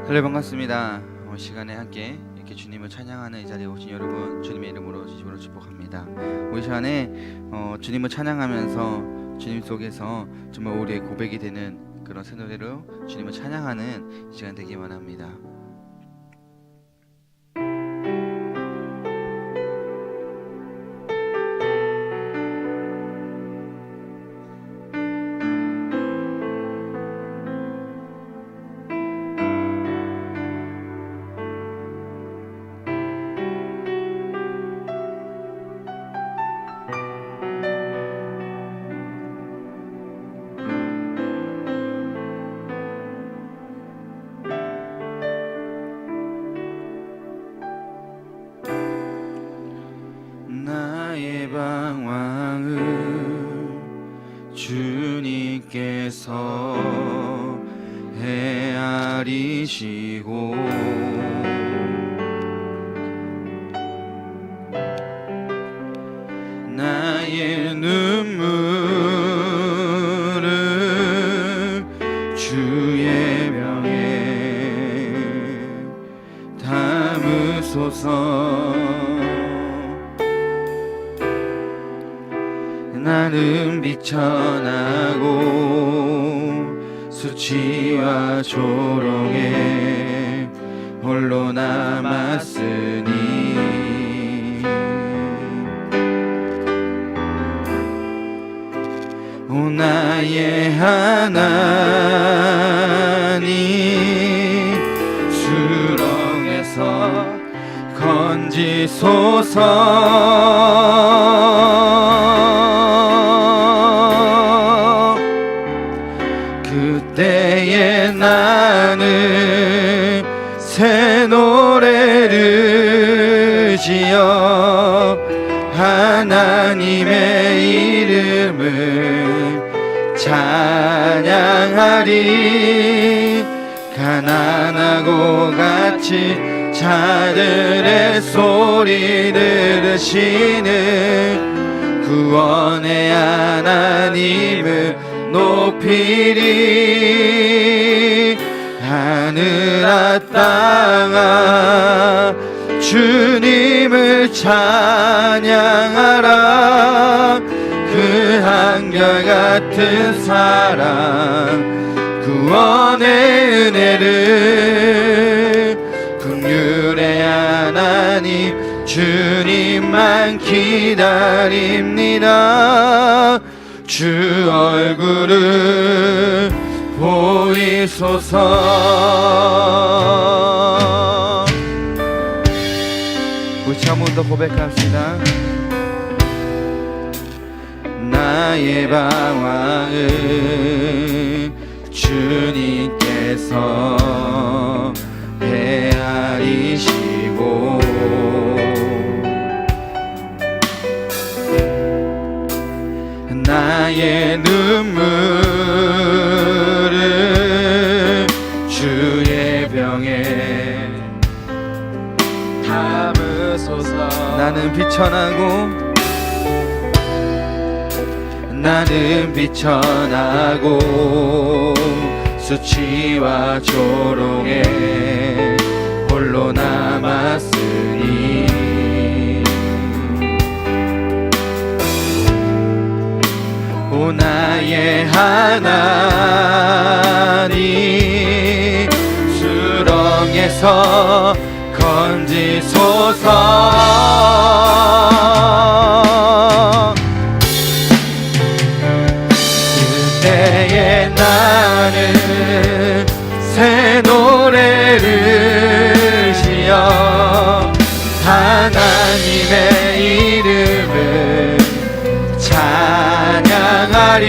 할렐루야, 반갑습니다. 시간에 함께 이렇게 주님을 찬양하는 이 자리에 오신 여러분 주님의 이름으로 진심으로 축복합니다. 우리 시간에 주님을 찬양하면서 주님 속에서 정말 우리의 고백이 되는 그런 새 노래로 주님을 찬양하는 이 시간 되기 원합니다. 나의 방황을 주님께서 헤아리시고 나의 눈물을 주의 병에 담으소서. 나는 비천하고 수치와 조롱에 홀로 남았으니 오 나의 하나님 수렁에서 건지소서. 그때에 나는 새 노래를 지어 하나님의 이름을 찬양하리. 가난하고 같이 자들의 소리 들으시는 구원의 하나님을 높이리. 하늘아 땅아 주님을 찬양하라. 그 한결같은 사랑 구원의 은혜를 긍휼의 하나님 주님만 기다립니다. 주 얼굴을 보이소서. 우리 한 번 더 고백합시다. 나의 방황을 주님께서 헤아리시고 나의 눈물을 주의 병에 담으소서. 나는 비천하고 수치와 조롱에 홀로 남았으니 오 나의 하나님 수렁에서 건지소서. 그때에 나는 새 노래를 지어 하나님의 이름을 찬양하리.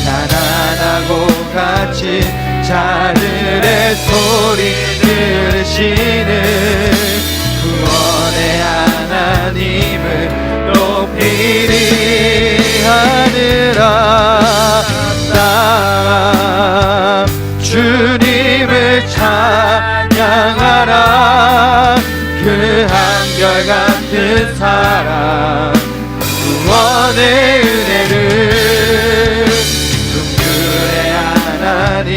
가난하고 같이 자들의 소리 들으시는 구원의 하나님을 높이리. 하늘아 땅 주님을 찬양하라. 그 한결같은 사랑 구원의 은혜를 긍휼의 하나님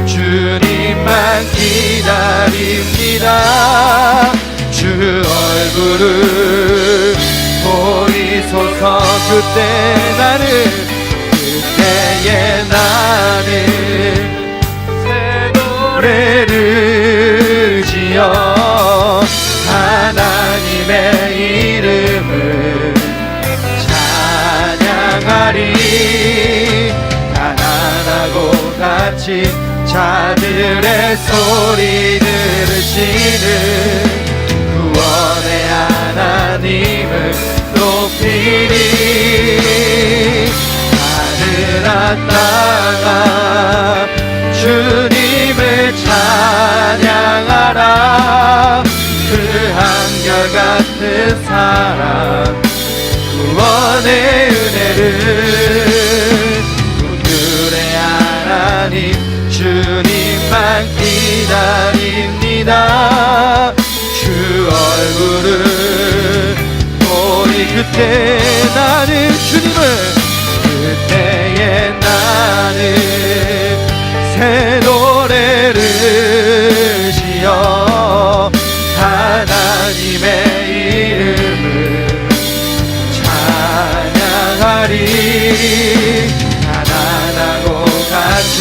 주님만 기다립니다. 주 얼굴을 보이소서. 그때의 나는 새 노래를 지어 하나님의 이름을 찬양하리. 가난하고 갇힌 자들의 소리 들으시는 구원의 하나님을 높이리. 하늘아 땅아 주님을 찬양하라. 그 한결같은 사랑 구원의 은혜를 분들의 하나님 주님만 기다립니다. 주 얼굴을 보니 그때 나는 주님을 그때의 나는 새 노래를 지어 하나님의 이름을 찬양하리. 가난하고 갇힌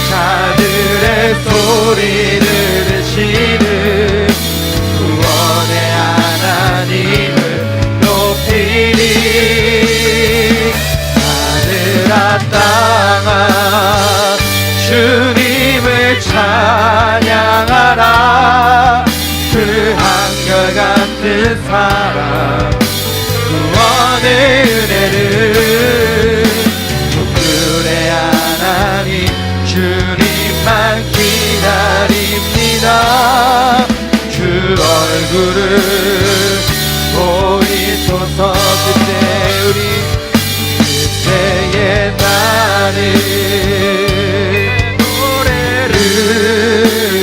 자들의 소리를 들으시는 구원의 하나님을 높이리. 하늘아 땅아 주님을 찬양하라. 그 한결같은 사랑 구원의 은혜를 분들의 하나님 주님만 기다립니다. 주 얼굴을 보이소서. 그때의 나는 노래를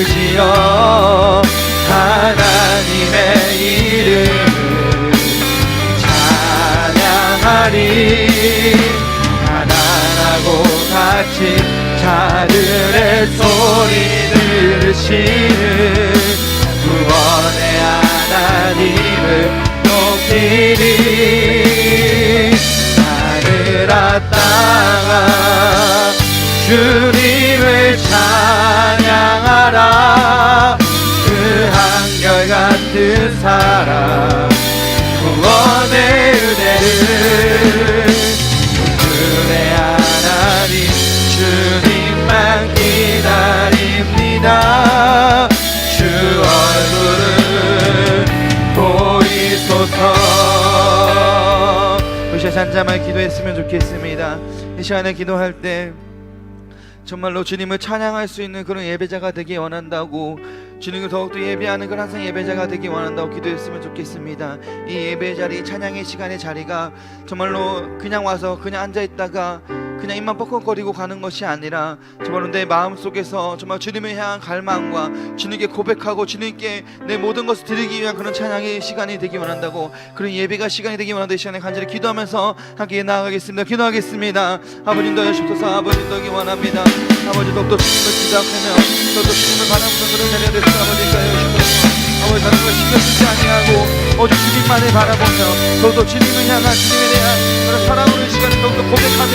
지어 하나님의 이름을 찬양하리. 가난하고 갇힌 자들의 소리 들으시는 구원의 하나님을 높이리. 하늘아 땅아 주님을 찬양하라. 그 한결같은 사랑 구원의 은혜를 분들의 하나님 주님만 기다립니다. 주 얼굴을 보이소서. 이 시간 한자만 기도했으면 좋겠습니다. 이 시간에 기도할 때 정말로 주님을 찬양할 수 있는 그런 예배자가 되기 원한다고, 주님을 더욱더 예배하는 그런 항상 예배자가 되기 원한다고 기도했으면 좋겠습니다. 이 예배 자리, 찬양의 시간의 자리가 정말로 그냥 와서 그냥 앉아있다가 그냥 입만 뻑뻑거리고 가는 것이 아니라 정말로 내 마음속에서 정말 주님을 향한 갈망과 주님께 고백하고 주님께 내 모든 것을 드리기 위한 그런 찬양의 시간이 되기 원한다고, 그런 예배가 시간이 되기 원한다고 이 시간에 간절히 기도하면서 함께 나아가겠습니다. 기도하겠습니다. 아버님 도와주셔서 아버지 도기 원합니다. 아버지 더욱더 주님을 기도하며 더욱더 주님을 바라보는 그런 자리가 되시고 아버지 도와주셔서 아버지 다른 걸 신경 쓰지 아니하고 오직 주님만을 바라보며 더욱더 주님을 향한 주님에 대한 그런 사랑하는 시간을 더욱더 고백하며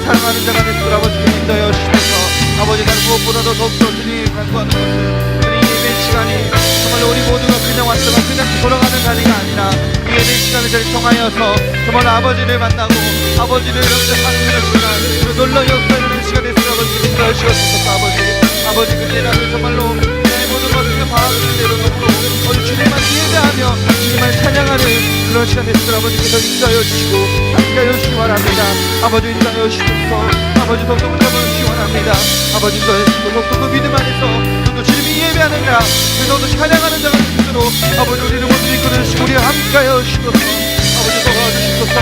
사랑하는 자가 되시고 아버지 인도하여 주시면서 아버지 다른 무엇보다도 더욱더 주님을 간구하는 것은 우리 예배 시간이 정말로 우리 모두가 그냥 왔다가 그냥 돌아가는 자리가 아니라 이 예배 시간을 잘 통하여서 정말 아버지를 만나고 아버지를 이렇게 하는 그런 시간, 그 놀라운 역사를 시간 됐으니 아버지 인도하여 주시옵소서. 아버지 그때라도 정말로 내 모든 것을 파악하는 대로 우리 주님만 예배하며 주님만 찬양하는 그런 시간 됐으니 아버지께서 인도하여 주시고 함께하여 주시기 바랍니다. 아버지 인도하여 주셔서 아버지 더욱더 붙잡아주시기 원합니다. 아버지 인도하여 주시고 더욱더 그 믿음 안에서 더욱더 주님이 예배하는 자, 더욱더 찬양하는 자가 되시도록 아버지 우리를 모두 이끌어주시고 우리와 함께하여 주시옵소서. 아버지 도와주시옵소서.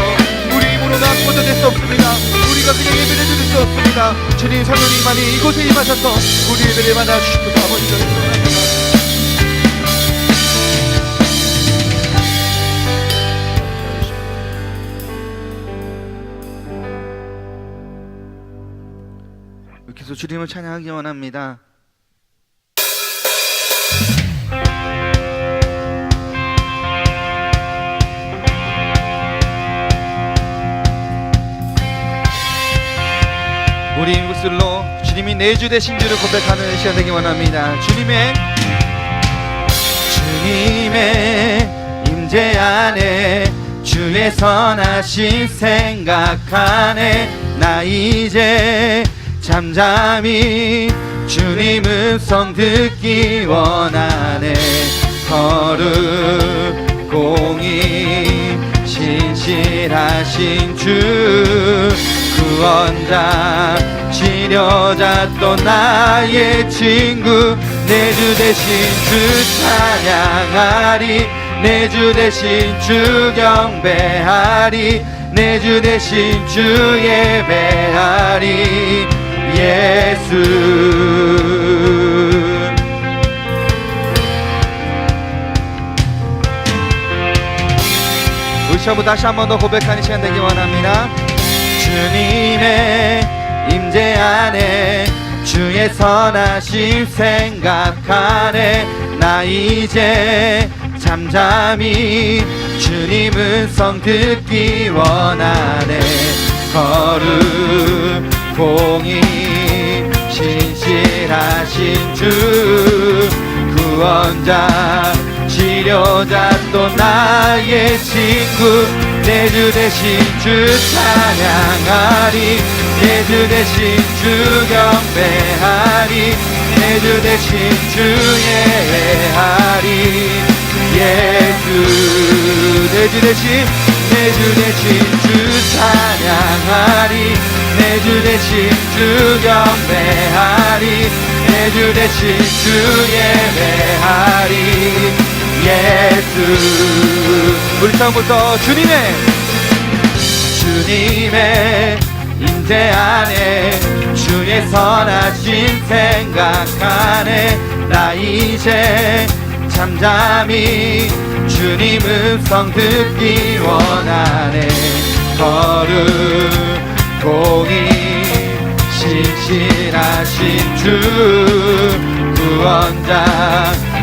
우리 힘으로는 아무것도 될 수 없습니다. 우리가 그냥 예배를 드릴 수 없습니다. 주님 성령님만이 이곳에 임하셔서 우리 예배를 받아주시옵소서. 아버지 저를 기도합니다. 이렇게 해서 주님을 찬양하기 원합니다. 입술로 주님이 내 주 되신 주를 고백하는 시간 되기 원합니다. 주님의 임재 안에 주의 선하신 생각하네. 나 이제 잠잠히 주님 음성 듣기 원하네. 거룩 공의 신실하신 주 구원자 치료자 또 나의 친구 내 주 대신 주 찬양하리. 내 주 대신 주 경배하리. 내 주 대신 주 예배하리. 예수. 우리 시험부 다시 한 번 더 고백하는 시간 되기 원합니다. 주님의 임재 안에 주의 선하심 생각하네. 나 이제 잠잠히 주님 음성 듣기 원하네. 거룩 공의 신실하신 주 구원자 치료자 또 나의 친구 내 주 대신 주 찬양하리. 내 주 대신 주 경배하리. 내 주 대신 주 예배하리. 예수. 내 주 대신 주 찬양하리. 내 주 대신 주 경배하리. 내 주 대신 주 예배하리. 예수. 우리 처음부터 주님의 임재 안에 주의 선하신 생각하네. 나 이제 잠잠히 주님 음성 듣기 원하네. 거룩 공의 신실하신 주 구원자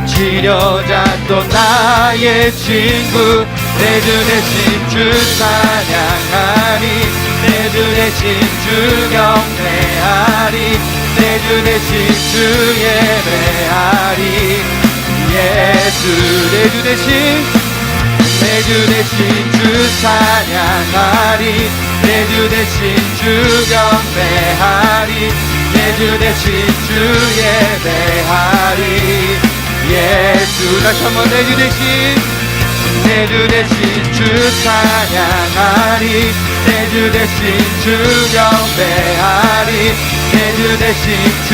치료자 또 나의 친구 내 주 대신 주 찬양하리. 내 주 대신 주 경배하리. 내 주 대신 주 예배하리. 예수. 내 주 대신 주 찬양하리. 내 주 대신 주 경배하리. 내 주 대신 주 예배하리. 예수. 다시 한번 내 주 대신 주 찬양하리. 내 주 대신 주 경배하리. 내 주 대신 주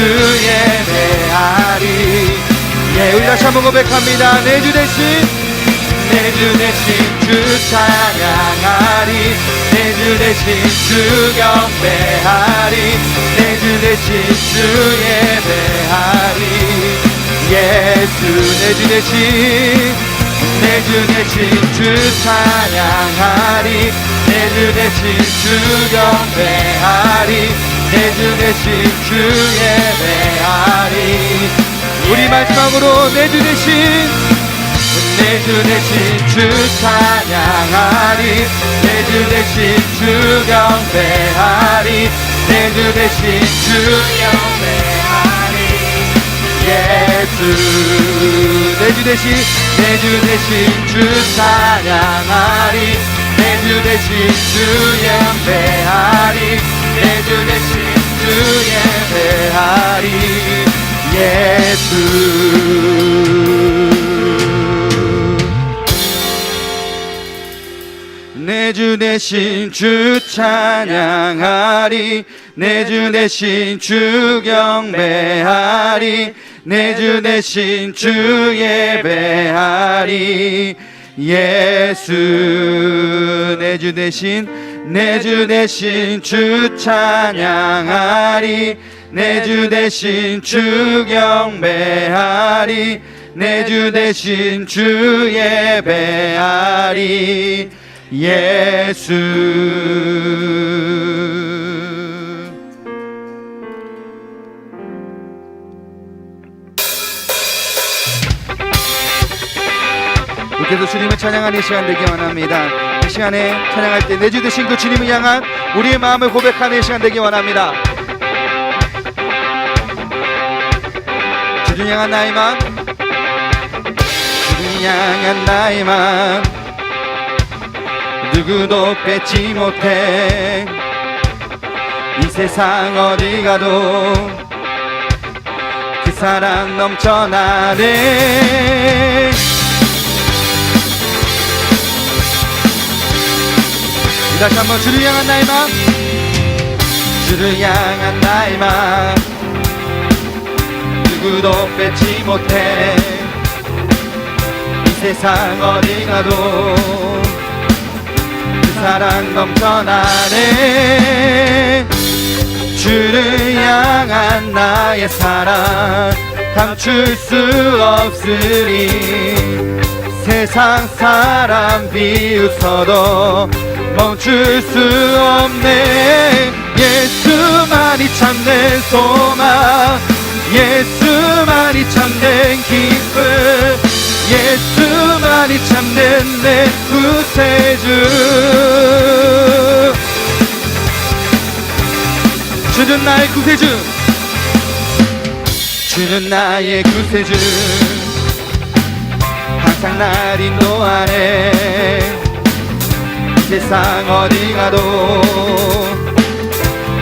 예배하리. 예, 우리 다시 한번 고백합니다. 내 주 대신 주 찬양하리. 내 주 대신 주 경배하리. 내 주 대신 주 예배하리. 예수. 내 주 대신 주 찬양하리. 내 주 대신 주 경배하리. 내 주 대신 주 예배하리. 우리 마지막으로 내 주 대신 주 찬양하리. 내 주 대신 주 경배하리. 내 주 대신 주 예배하리. 예수. 내 주 대신 주 찬양하리. 내 주 대신 주 예배하리. 내 주 대신 주 예배하리. 예수. 내 주 대신 주 찬양하리. 내 주 대신 주 경배하리. 내 주 대신 주 예배하리. 예수. 내 주 대신 주 찬양하리. 내 주 대신 주 경배하리. 내 주 대신 주 예배하리. 예수. 그래서 주님을 찬양하는 시간 되기 원합니다. 이 시간에 찬양할 때 내 주 되신 그 주님을 향한 우리의 마음을 고백하는 시간 되기 원합니다. 주를 향한 나의 마음, 주를 향한 나의 마음 누구도 뺏지 못해. 이 세상 어디 가도 그 사랑 넘쳐나네. 다시 한번 주를 향한 나의 마음, 주를 향한 나의 마음 누구도 뺏지 못해. 이 세상 어디 가도 그 사랑 넘쳐나네. 주를 향한 나의 사랑 감출 수 없으리. 세상 사람 비웃어도 멈출 수 없네. 예수만이 참된 소망, 예수만이 참된 기쁨, 예수만이 참된 내 구세주. 주는 나의 구세주, 주는 나의 구세주. 항상 날 인도하네. 세상 어디 가도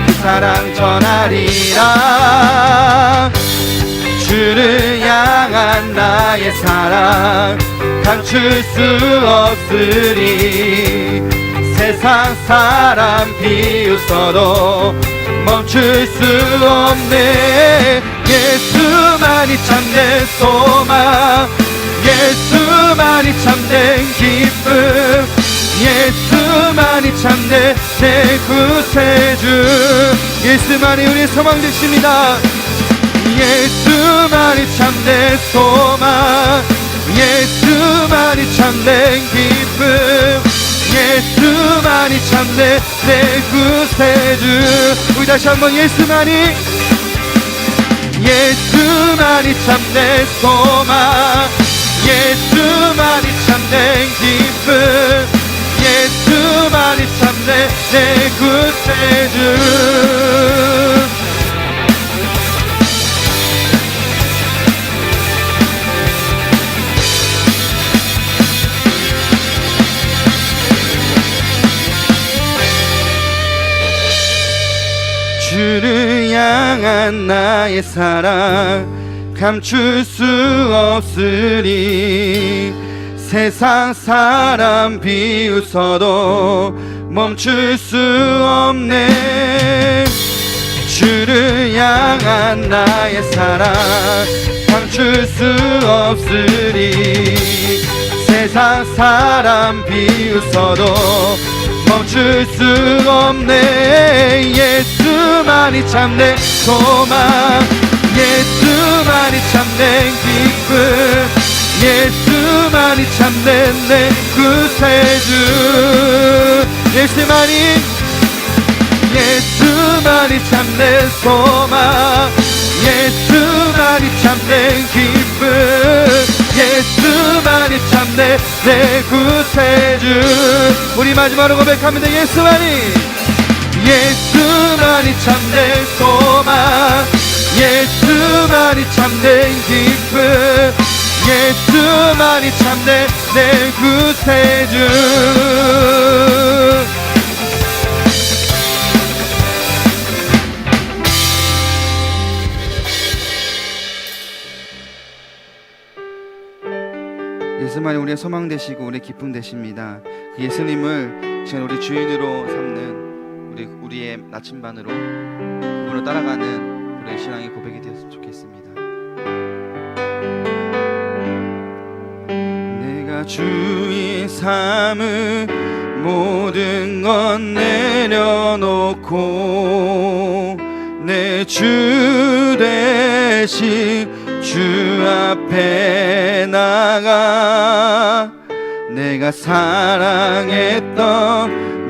그 사랑 전하리라. 주를 향한 나의 사랑 감출 수 없으리. 세상 사람 비웃어도 멈출 수 없네. 예수만이 참된 소망, 예수만이 참된 기쁨, 예수만이 참된 내 구세주. 예수만이 우리의 소망 되십니다. 예수만이 참된 소망, 예수만이 참된 기쁨, 예수만이 참된 내 구세주. 우리 다시 한번 예수만이, 예수만이 참된 소망, 예수만이 참된 기쁨, 예수만이 참된 내 구세주. 주를 향한 나의 사랑 감출 수 없으리. 세상 사람 비웃어도 멈출 수 없네. 주를 향한 나의 사랑 감출 수 없으리. 세상 사람 비웃어도 멈출 수 없네. 예수만이 참된 소망, 예수만이 참된 기쁨, 예수만이 참된 내 구세주. 예수만이, 예수만이 참된 소망, 예수만이 참된 기쁨, 예수만이 참된 내 구세주. 우리 마지막으로 고백합니다. 예수만이, 예수만이 참된 소망, 예수만이 참된 기쁨, 예수만이 참된 내 구세주. 예수만이 우리의 소망 되시고 우리의 기쁨 되십니다. 그 예수님을 지금 우리 주인으로 삼는 우리의 나침반으로 그분을 따라가는 우리의 신앙의 고백이 되었으면 좋겠습니다. 내가 주인 삼은 모든 건 내려놓고 내 주 대신 주 앞에 나가 내가 사랑했던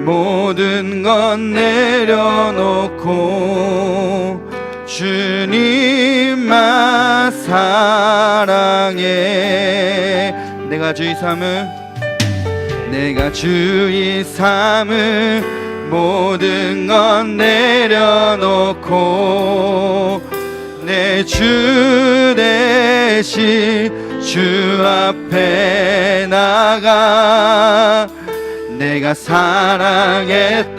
모든 건 내려놓고 주님만 사랑해. 내가 주의 삼은 모든 건 내려놓고 내 내 주 대신 주 앞에 나가 내가 사랑했던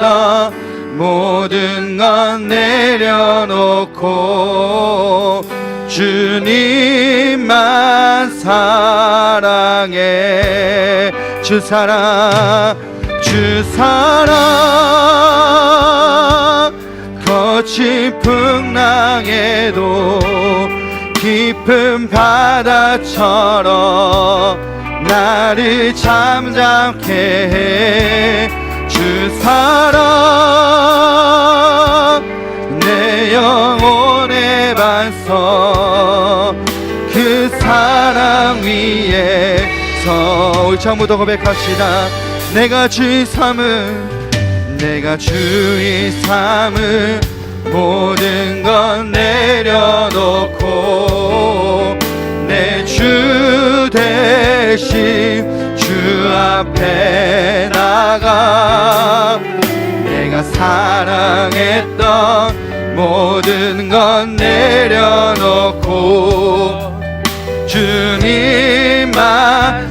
모든 건 내려놓고 주님만 사랑해. 주 사랑 거친 풍랑에도 깊은 바다처럼 나를 잠잠케 해. 주 사랑 내 영혼의 반석 그 사랑 위에서 우리 처음부터 고백합시다. 내가 주의 삼은 모든 건 내려놓고 내 주 대신 주 앞에 나가 내가 사랑했던 모든 건 내려놓고 주님만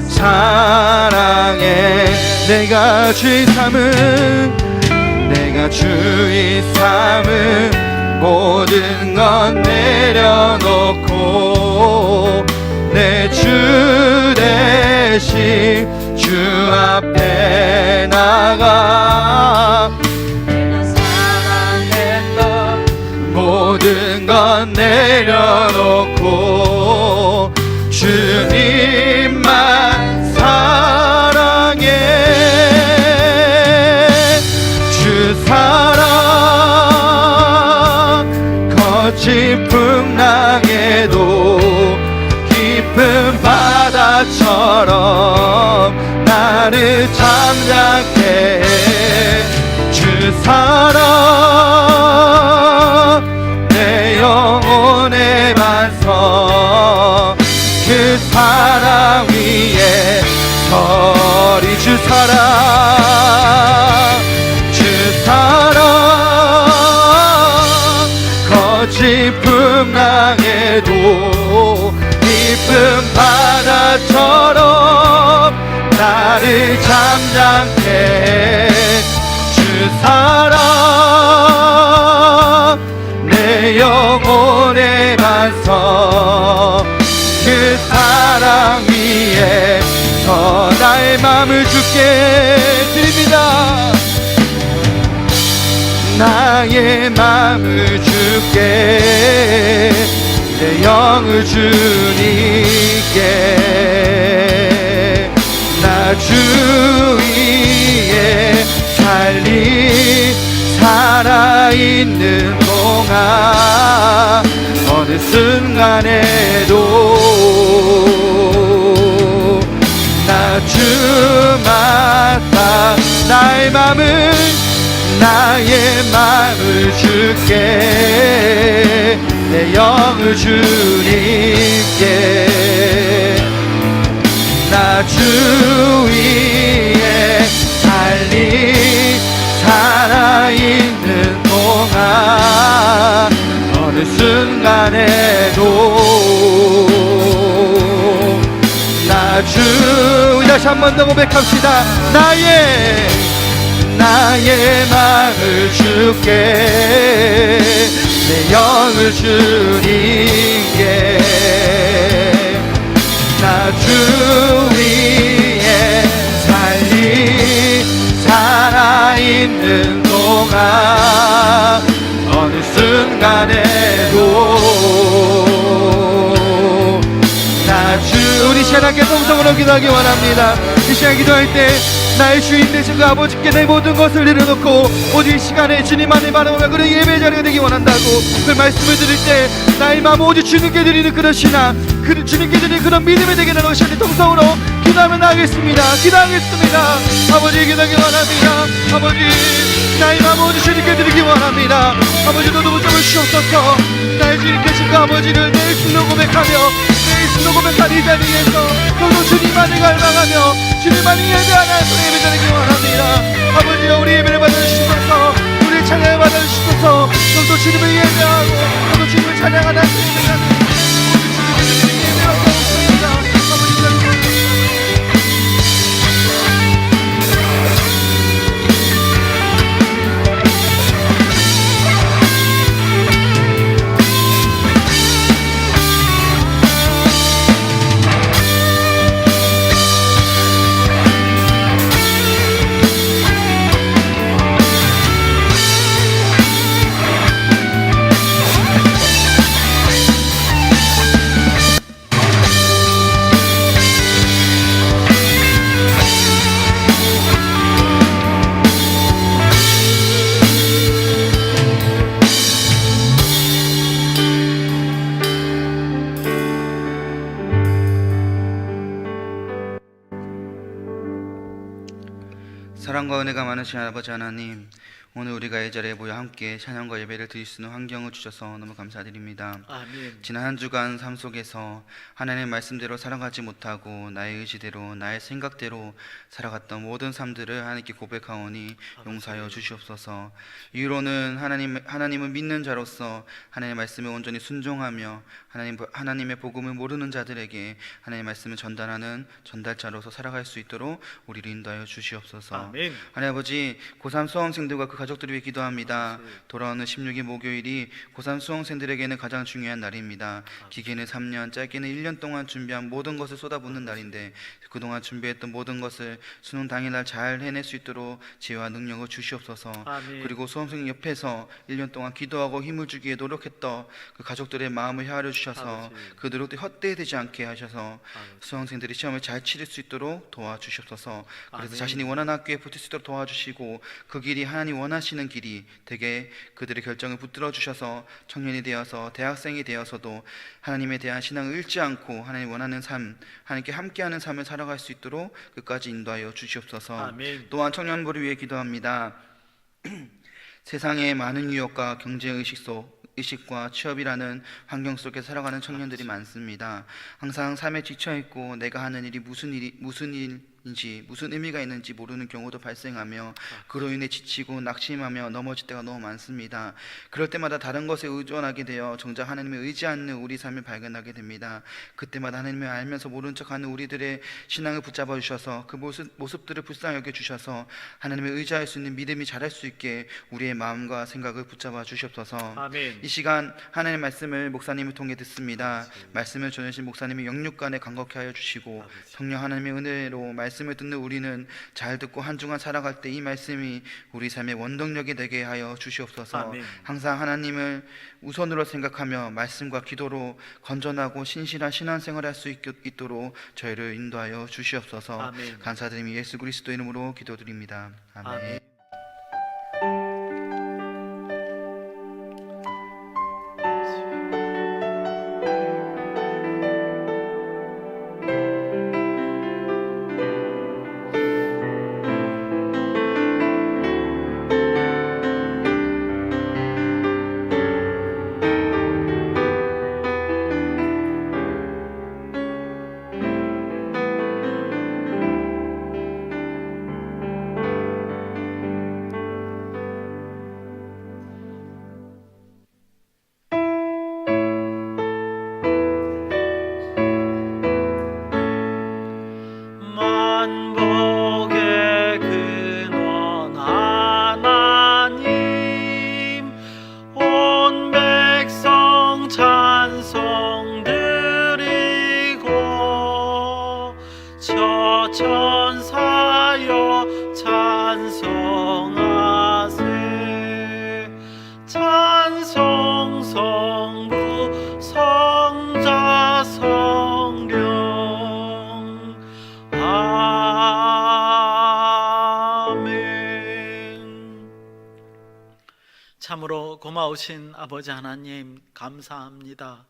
사랑해. 내가 주의 삼은 모든 건 내려놓고 내 주 대신 주 앞에 나가 내가 사랑했던 모든 건 내려놓고 주님만 사랑해. 주 사랑 거친 풍랑에도 깊은 바다처럼 나를 잠잠케 해. 주 사랑 내 영혼의 반석 그 사랑 위에 서리. 주 사랑 거친 풍랑에도 깊은 바다처럼 나를 잠잠케 해. 주 사랑 내 영혼의 반석 그 사랑 위에서 나의 마음을 주께 드립니다. 나의 마음을 주께 내 영을 주님께 나 주 위에 살아있는 동안 어느 순간에도 나 주마다 나의 마음을 주께 내 영을 주님께 나 주 위에 살아있는 동안 어느 순간에도 나 주 다시 한 번 더 고백합시다. 나의 마음을 주께 내 영을 주님께 나 주 위에 살아있는 동안 어느 순간에도 나 주 우리 시원하게 통성으로 기도하기 원합니다. 이 시간 기도할 때 나의 주인 되신 그 아버지께 내 모든 것을 내려놓고 오직 이 시간에 주님만을 바라보며 그런 예배의 자리가 되기 원한다고 그 말씀을 드릴 때 나의 마음 오직 주님께 드리는 그런 신앙 주님께 드리는 그런 믿음이 되게 하는 것이 통성으로 기도하며 나가겠습니다. 아버지 기도하기 원합니다. 아버지 나의 마음 오직 주님께 드리기 원합니다. 아버지 너도 붙잡을 주옵소서. 나의 주님 되신 그 아버지를 내 입술로 고백하며 내 입술로 고백한 이 자리에서 너도 주님만을 갈망하며 주님만이 예배하는 예배 드리기 원합니다. 아버지여 우리 예배를 받아주시면서 우리 찬양을 받아주시소서. 오늘도 주님을 예배하고 오늘도 주님을 찬양하는 주님을 예배하고 있습니다. 아버지 사랑과 은혜가 많으신 아버지 하나님, 오늘 우리가 이 자리에 모여 함께 찬양과 예배를 드릴 수 있는 환경을 주셔서 너무 감사드립니다. 아멘. 지난 한 주간 삶 속에서 하나님의 말씀대로 살아가지 못하고 나의 의지대로 나의 생각대로 살아갔던 모든 삶들을 하나님께 고백하오니 용서하여 주시옵소서. 이후로는 하나님을 믿는 자로서 하나님의 말씀에 온전히 순종하며 하나님의 복음을 모르는 자들에게 하나님의 말씀을 전달하는 전달자로서 살아갈 수 있도록 우리를 인도하여 주시옵소서. 아멘. 하나님 아버지, 고3 수험생들과 그 가족들을 위해 기도합니다. 돌아오는 16일 목요일이 고3 수험생들에게는 가장 중요한 날입니다. 길게는 3년, 짧게는 1년 동안 준비한 모든 것을 쏟아붓는 날인데 그동안 준비했던 모든 것을 수능 당일날 잘 해낼 수 있도록 지혜와 능력을 주시옵소서. 아멘. 그리고 수험생 옆에서 1년 동안 기도하고 힘을 주기에 노력했던 그 가족들의 마음을 헤아려 주셔서 아버지. 그 노력도 헛되지 않게 하셔서 수험생들이 시험을 잘 치를 수 있도록 도와주시옵소서. 그래서 아멘. 자신이 원하는 학교에 붙을 수 있도록 도와주시고 그 길이 하나님 원하시는 길이 되게 그들의 결정을 붙들어 주셔서 청년이 되어서 대학생이 되어서도 하나님에 대한 신앙을 잃지 않고 하나님 원하는 삶, 하나님께 함께하는 삶을 살아갈 수 있도록 끝까지 인도하여 주시옵소서. 아멘. 또한 청년부를 위해 기도합니다. 세상의 많은 유혹과 의식과 취업이라는 환경 속에 살아가는 청년들이 많습니다. 항상 삶에 지쳐있고 내가 하는 일이 무슨 일인지 무슨 의미가 있는지 모르는 경우도 발생하며 그로 인해 지치고 낙심하며 넘어질 때가 너무 많습니다. 그럴 때마다 다른 것에 의존하게 되어 정작 하나님을 의지하는 우리 삶을 발견하게 됩니다. 그때마다 하나님을 알면서 모른 척하는 우리들의 신앙을 붙잡아 주셔서 그 모습들을 불쌍히 여겨 주셔서 하나님을 의지할 수 있는 믿음이 자랄 수 있게 우리의 마음과 생각을 붙잡아 주시옵소서. 아멘. 이 시간 하나님의 말씀을 목사님을 통해 듣습니다. 말씀을 전하신 목사님이 영육간에 간곡히 하여 주시고 성령 하나님의 은혜로 말씀을 듣는 우리는 잘 듣고 한 주간 살아갈 때 이 말씀이 우리 삶의 원동력이 되게 하여 주시옵소서. 아멘. 항상 하나님을 우선으로 생각하며 말씀과 기도로 건전하고 신실한 신앙생활을 할 수 있도록 저희를 인도하여 주시옵소서. 아멘. 감사드리며 예수 그리스도 이름으로 기도드립니다. 아멘. 아멘. 만복의 근원 하나님 온 백성 찬송 드리고 저 천사여 찬송하세 찬송 성부 성자 성령 아멘. 참으로 고마우신 아버지 하나님 감사합니다.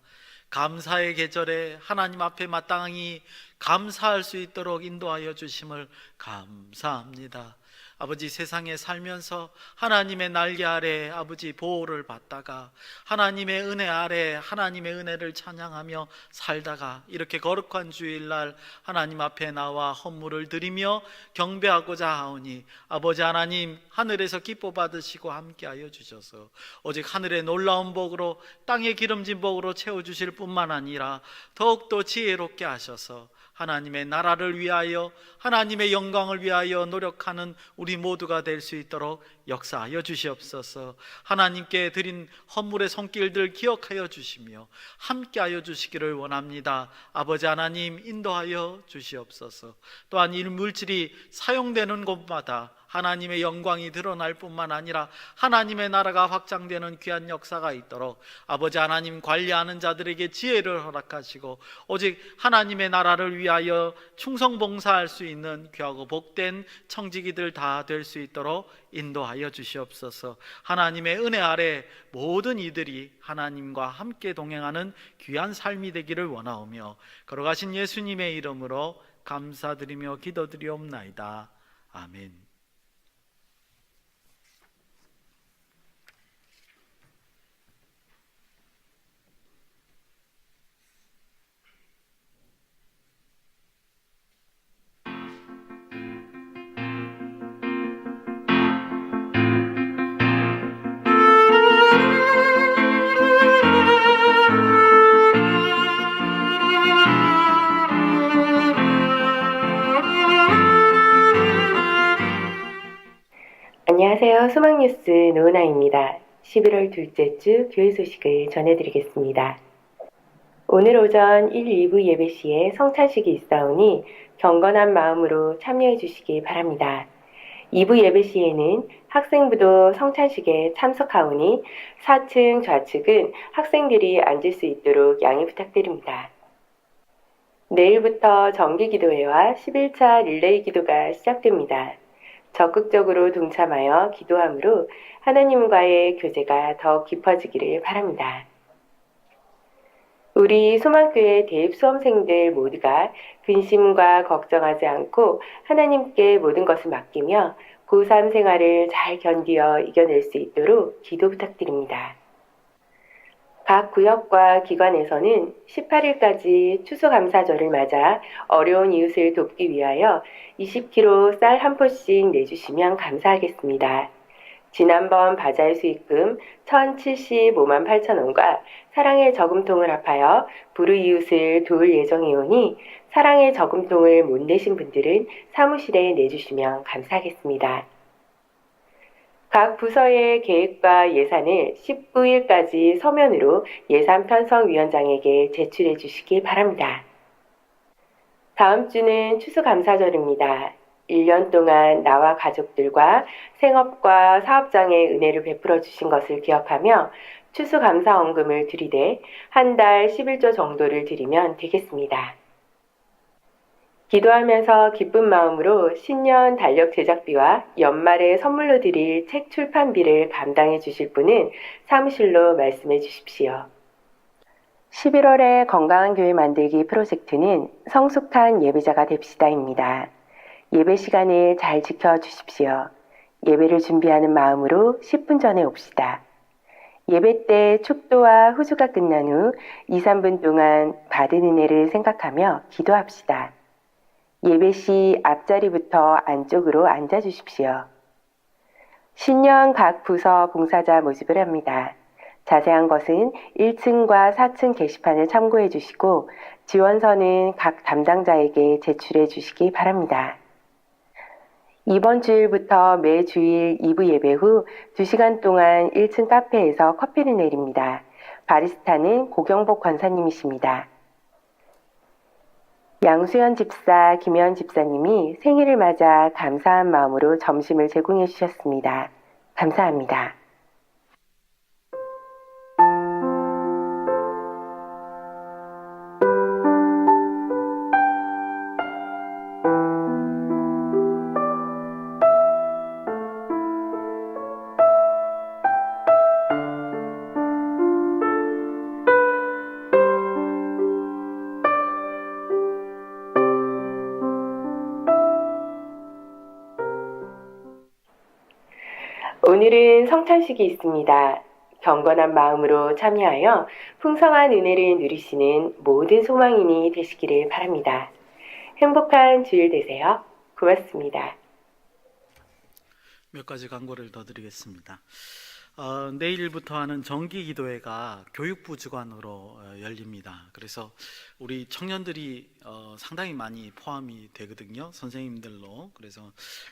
감사의 계절에 하나님 앞에 마땅히 감사할 수 있도록 인도하여 주심을 감사합니다. 아버지 세상에 살면서 하나님의 날개 아래 아버지 보호를 받다가 하나님의 은혜 아래 하나님의 은혜를 찬양하며 살다가 이렇게 거룩한 주일날 하나님 앞에 나와 헌물을 드리며 경배하고자 하오니 아버지 하나님 하늘에서 기뻐 받으시고 함께하여 주셔서 오직 하늘의 놀라운 복으로 땅의 기름진 복으로 채워주실 뿐만 아니라 더욱더 지혜롭게 하셔서 하나님의 나라를 위하여 하나님의 영광을 위하여 노력하는 우리 모두가 될 수 있도록 역사하여 주시옵소서. 하나님께 드린 헌물의 손길들 기억하여 주시며 함께하여 주시기를 원합니다. 아버지 하나님 인도하여 주시옵소서. 또한 이 물질이 사용되는 곳마다 하나님의 영광이 드러날 뿐만 아니라 하나님의 나라가 확장되는 귀한 역사가 있도록 아버지 하나님 관리하는 자들에게 지혜를 허락하시고 오직 하나님의 나라를 위하여 충성봉사할 수 있는 귀하고 복된 청지기들 다 될 수 있도록 인도하여 주시옵소서. 하나님의 은혜 아래 모든 이들이 하나님과 함께 동행하는 귀한 삶이 되기를 원하오며 걸어가신 예수님의 이름으로 감사드리며 기도드리옵나이다. 아멘. 안녕하세요. 소망뉴스 노은아입니다. 11월 둘째 주 교회 소식을 전해드리겠습니다. 오늘 오전 1, 2부 예배 시에 성찬식이 있사오니 경건한 마음으로 참여해 주시기 바랍니다. 2부 예배 시에는 학생부도 성찬식에 참석하오니 4층 좌측은 학생들이 앉을 수 있도록 양해 부탁드립니다. 내일부터 정기기도회와 11차 릴레이 기도가 시작됩니다. 적극적으로 동참하여 기도함으로 하나님과의 교제가 더 깊어지기를 바랍니다. 우리 소망교회 대입 수험생들 모두가 근심과 걱정하지 않고 하나님께 모든 것을 맡기며 고3 생활을 잘 견디어 이겨낼 수 있도록 기도 부탁드립니다. 각 구역과 기관에서는 18일까지 추수감사절을 맞아 어려운 이웃을 돕기 위하여 20kg 쌀 한 포씩 내주시면 감사하겠습니다. 지난번 바자회 수익금 1,075만 8천 원과 사랑의 저금통을 합하여 불우이웃을 도울 예정이오니 사랑의 저금통을 못 내신 분들은 사무실에 내주시면 감사하겠습니다. 각 부서의 계획과 예산을 19일까지 서면으로 예산편성위원장에게 제출해 주시기 바랍니다. 다음 주는 추수감사절입니다. 1년 동안 나와 가족들과 생업과 사업장에 은혜를 베풀어 주신 것을 기억하며 추수감사원금을 들이대 한 달 11조 정도를 드리면 되겠습니다. 기도하면서 기쁜 마음으로 신년 달력 제작비와 연말에 선물로 드릴 책 출판비를 감당해 주실 분은 사무실로 말씀해 주십시오. 11월에 건강한 교회 만들기 프로젝트는 성숙한 예배자가 됩시다입니다. 예배 시간을 잘 지켜주십시오. 예배를 준비하는 마음으로 10분 전에 옵시다. 예배 때 축도와 후주가 끝난 후 2, 3분 동안 받은 은혜를 생각하며 기도합시다. 예배 시 앞자리부터 안쪽으로 앉아주십시오. 신년 각 부서 봉사자 모집을 합니다. 자세한 것은 1층과 4층 게시판을 참고해 주시고 지원서는 각 담당자에게 제출해 주시기 바랍니다. 이번 주일부터 매 주일 2부 예배 후 2시간 동안 1층 카페에서 커피를 내립니다. 바리스타는 고경복 권사님이십니다. 양수연 집사, 김혜연 집사님이 생일을 맞아 감사한 마음으로 점심을 제공해 주셨습니다. 감사합니다. 오늘은 성찬식이 있습니다. 경건한 마음으로 참여하여 풍성한 은혜를 누리시는 모든 소망인이 되시기를 바랍니다. 행복한 주일 되세요. 고맙습니다. 몇 가지 광고를 더 드리겠습니다. 내일부터 하는 정기기도회가 교육부 주관으로 열립니다. 그래서 우리 청년들이 상당히 많이 포함이 되거든요. 선생님들로.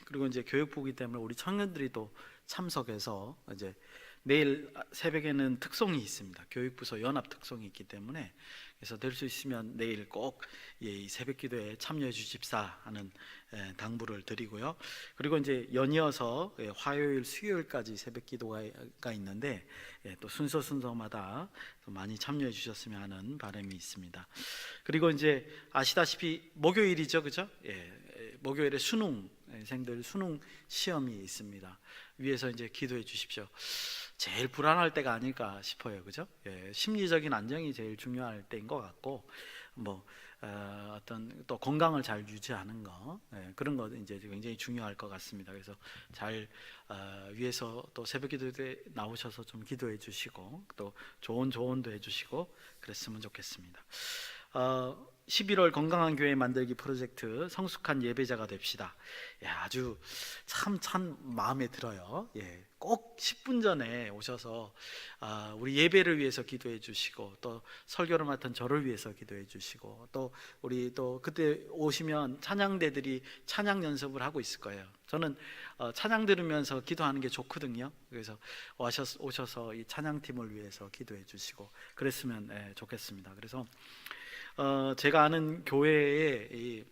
그리고 이제 교육부이기 때문에 우리 청년들이 또 참석해서 이제 내일 새벽에는 특송이 있습니다. 교육부서 연합 특송이 있기 때문에 그래서 될 수 있으면 내일 꼭 이 새벽기도에 참여해 주십사 하는 당부를 드리고요. 그리고 이제 연이어서 화요일, 수요일까지 새벽기도가 있는데 또 순서마다 많이 참여해 주셨으면 하는 바람이 있습니다. 그리고 이제 아시다시피 목요일이죠, 그죠? 목요일에 수능생들 수능 시험이 있습니다. 위에서 이제 기도해 주십시오. 제일 불안할 때가 아닐까 싶어요, 그죠? 심리적인 안정이 제일 중요할 때인 것 같고, 어떤 또 건강을 잘 유지하는 거, 그런 거 이제 굉장히 중요할 것 같습니다. 그래서 잘 위에서 또 새벽기도에 나오셔서 좀 기도해 주시고 또 좋은 조언도 해주시고 그랬으면 좋겠습니다. 11월 건강한 교회 만들기 프로젝트 성숙한 예배자가 됩시다. 아주 참 마음에 들어요. 꼭 10분 전에 오셔서 우리 예배를 위해서 기도해 주시고 또 설교를 맡은 저를 위해서 기도해 주시고 또 우리 또 그때 오시면 찬양대들이 찬양 연습을 하고 있을 거예요. 저는 찬양 들으면서 기도하는 게 좋거든요. 그래서 오셔서 이 찬양팀을 위해서 기도해 주시고 그랬으면 좋겠습니다. 그래서 제가 아는 교회에 이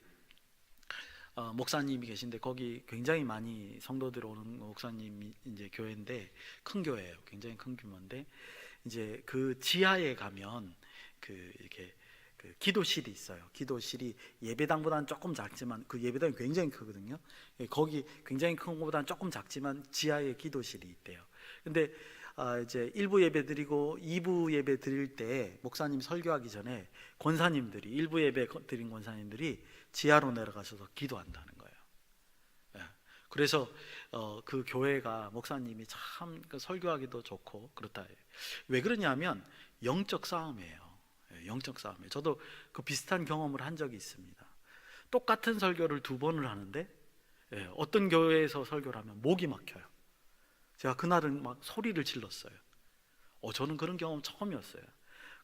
목사님이 계신데 거기 굉장히 많이 성도들 오는 목사님이 이제 교회인데 큰 교회예요. 굉장히 큰 규모인데 이제 그 지하에 가면 이렇게 기도실이 있어요. 기도실이 예배당보다는 조금 작지만 그 예배당이 굉장히 크거든요. 거기 굉장히 큰 것보다는 조금 작지만 지하에 기도실이 있대요. 근데 이제 1부 예배 드리고 2부 예배 드릴 때 목사님 설교하기 전에 권사님들이 1부 예배 드린 권사님들이 지하로 내려가셔서 기도한다는 거예요. 그래서 그 교회가 목사님이 참 설교하기도 좋고 그렇다. 왜 그러냐면 영적 싸움이에요. 영적 싸움이에요. 저도 그 비슷한 경험을 한 적이 있습니다. 똑같은 설교를 2번을 하는데 어떤 교회에서 설교를 하면 목이 막혀요. 제가 그날은 막 소리를 질렀어요. 저는 그런 경험 처음이었어요.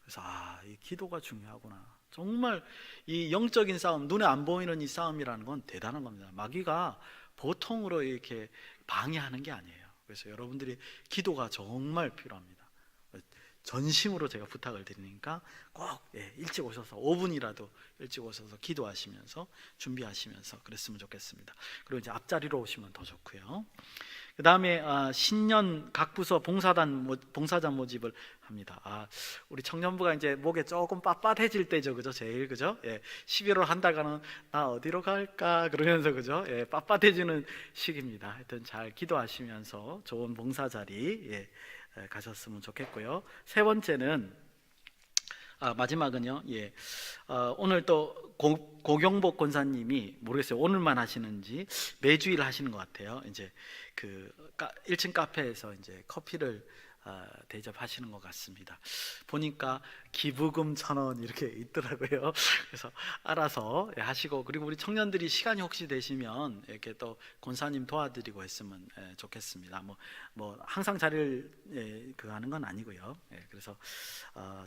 그래서 이 기도가 중요하구나. 정말 이 영적인 싸움, 눈에 안 보이는 이 싸움이라는 건 대단한 겁니다. 마귀가 보통으로 이렇게 방해하는 게 아니에요. 그래서 여러분들이 기도가 정말 필요합니다. 전심으로 제가 부탁을 드리니까 꼭 일찍 오셔서 5분이라도 일찍 오셔서 기도하시면서 준비하시면서 그랬으면 좋겠습니다. 그리고 이제 앞자리로 오시면 더 좋고요. 그 다음에 신년 각 부서 봉사자 모집을 합니다. 우리 청년부가 이제 목에 조금 빳빳해질 때죠, 그죠? 제일 그죠? 11월 한 달간은 나 어디로 갈까 그러면서 그죠? 빳빳해지는 시기입니다. 하여튼 잘 기도하시면서 좋은 봉사 자리 가셨으면 좋겠고요. 세 번째는 마지막은요. 오늘 또 고경복 권사님이 모르겠어요. 오늘만 하시는지 매주일 하시는 것 같아요. 이제 그 1층 카페에서 이제 커피를 대접하시는 것 같습니다. 보니까 기부금 1,000원 이렇게 있더라고요. 그래서 알아서 하시고 그리고 우리 청년들이 시간이 혹시 되시면 이렇게 또 권사님 도와드리고 했으면 좋겠습니다. 뭐 항상 자리를 하는 건 아니고요. 그래서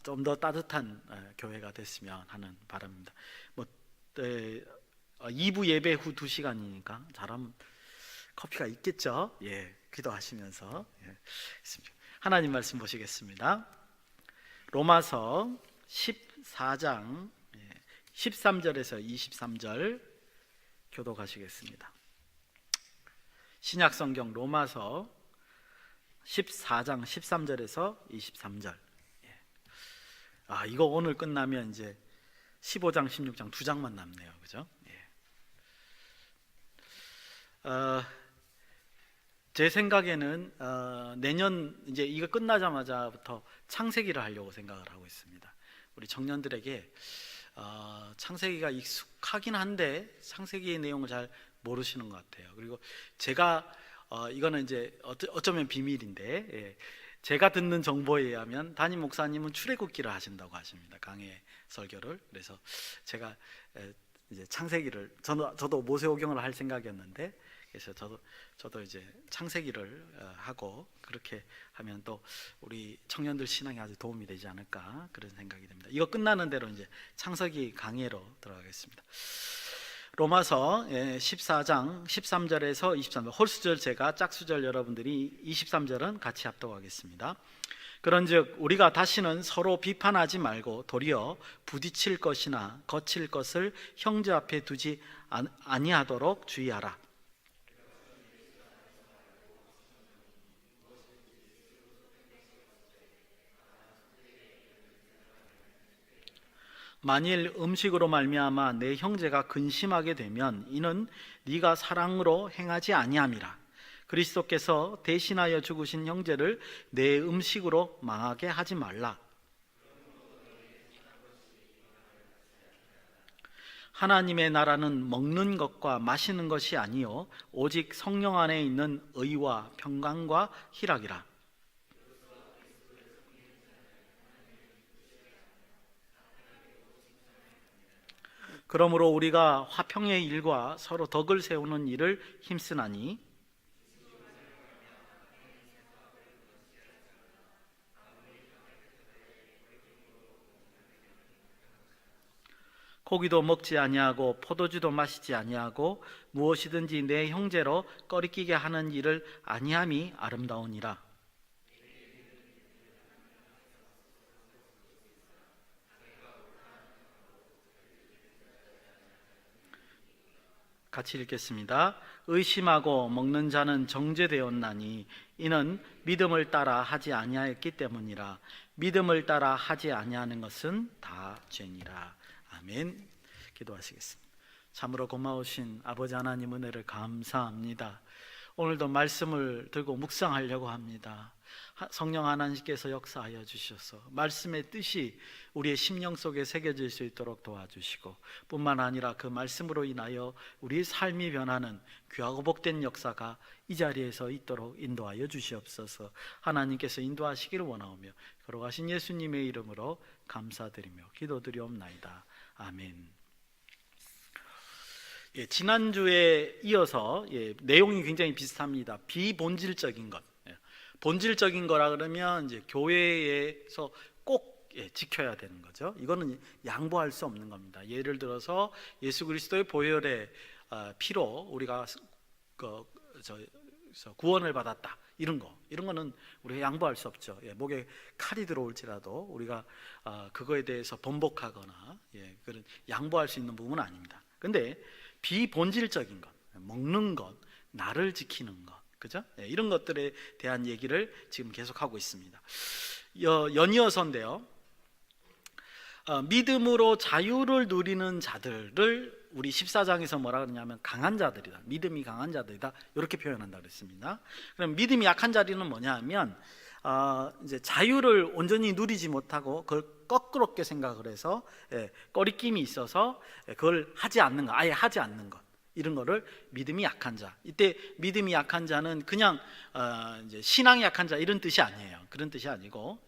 좀 더 따뜻한 교회가 됐으면 하는 바람입니다. 2부 예배 후 2시간이니까 잘하면 커피가 있겠죠. 기도하시면서 있습니다. 하나님 말씀 보시겠습니다. 로마서 14장 13절에서 23절 교독하시겠습니다. 신약성경 로마서 14장 13절에서 23절. 이거 오늘 끝나면 이제 15장 16장 2장만 남네요. 그죠? 제 생각에는 내년 이제 이거 끝나자마자부터 창세기를 하려고 생각을 하고 있습니다. 우리 청년들에게 창세기가 익숙하긴 한데 창세기의 내용을 잘 모르시는 것 같아요. 그리고 제가 이거는 이제 어쩌면 비밀인데, 제가 듣는 정보에 의하면 담임 목사님은 출애굽기를 하신다고 하십니다. 강해 설교를. 그래서 제가 이제 창세기를 저도 모세오경을 할 생각이었는데, 그래서 저도 이제 창세기를 하고 그렇게 하면 또 우리 청년들 신앙에 아주 도움이 되지 않을까 그런 생각이 듭니다. 이거 끝나는 대로 이제 창세기 강해로 들어가겠습니다. 로마서 14장 13절에서 23절, 홀수절 제가, 짝수절 여러분들이 23절은 같이 합독하겠습니다. 그런즉 우리가 다시는 서로 비판하지 말고 도리어 부딪힐 것이나 거칠 것을 형제 앞에 두지 아니하도록 주의하라. 만일 음식으로 말미암아 내 형제가 근심하게 되면 이는 네가 사랑으로 행하지 아니함이라. 그리스도께서 대신하여 죽으신 형제를 내 음식으로 망하게 하지 말라. 하나님의 나라는 먹는 것과 마시는 것이 아니요 오직 성령 안에 있는 의와 평강과 희락이라. 그러므로 우리가 화평의 일과 서로 덕을 세우는 일을 힘쓰나니 고기도 먹지 아니하고 포도주도 마시지 아니하고 무엇이든지 내 형제로 꺼리끼게 하는 일을 아니함이 아름다우니라. 같이 읽겠습니다. 의심하고 먹는 자는 정죄되었나니 이는 믿음을 따라 하지 아니하였기 때문이라. 믿음을 따라 하지 아니하는 것은 다 죄니라. 아멘. 기도하시겠습니다. 참으로 고마우신 아버지 하나님 은혜를 감사합니다. 오늘도 말씀을 들고 묵상하려고 합니다. 성령 하나님께서 역사하여 주셔서 말씀의 뜻이 우리의 심령 속에 새겨질 수 있도록 도와주시고, 뿐만 아니라 그 말씀으로 인하여 우리의 삶이 변하는 귀하고 복된 역사가 이 자리에서 있도록 인도하여 주시옵소서. 하나님께서 인도하시기를 원하오며 걸어가신 예수님의 이름으로 감사드리며 기도드리옵나이다. 아멘. 지난주에 이어서 내용이 굉장히 비슷합니다. 비본질적인 것. 본질적인 거라 그러면 이제 교회에서 꼭 지켜야 되는 거죠. 이거는 양보할 수 없는 겁니다. 예를 들어서 예수 그리스도의 보혈의 피로 우리가 구원을 받았다. 이런 거는 우리가 양보할 수 없죠. 목에 칼이 들어올지라도 우리가 그거에 대해서 번복하거나 그런 양보할 수 있는 부분은 아닙니다. 근데 비본질적인 것, 먹는 것, 나를 지키는 것, 그죠? 이런 것들에 대한 얘기를 지금 계속하고 있습니다. 연이어서인데요, 믿음으로 자유를 누리는 자들을 우리 14장에서 뭐라 그러냐면 강한 자들이다, 믿음이 강한 자들이다, 이렇게 표현한다 그랬습니다. 그럼 믿음이 약한 자리는 뭐냐면 이제 자유를 온전히 누리지 못하고 그걸 거꾸롭게 생각을 해서 꺼리낌이 있어서 그걸 하지 않는 것, 아예 하지 않는 것, 이런 거를 믿음이 약한 자. 이때 믿음이 약한 자는 그냥 이제 신앙이 약한 자 이런 뜻이 아니에요. 그런 뜻이 아니고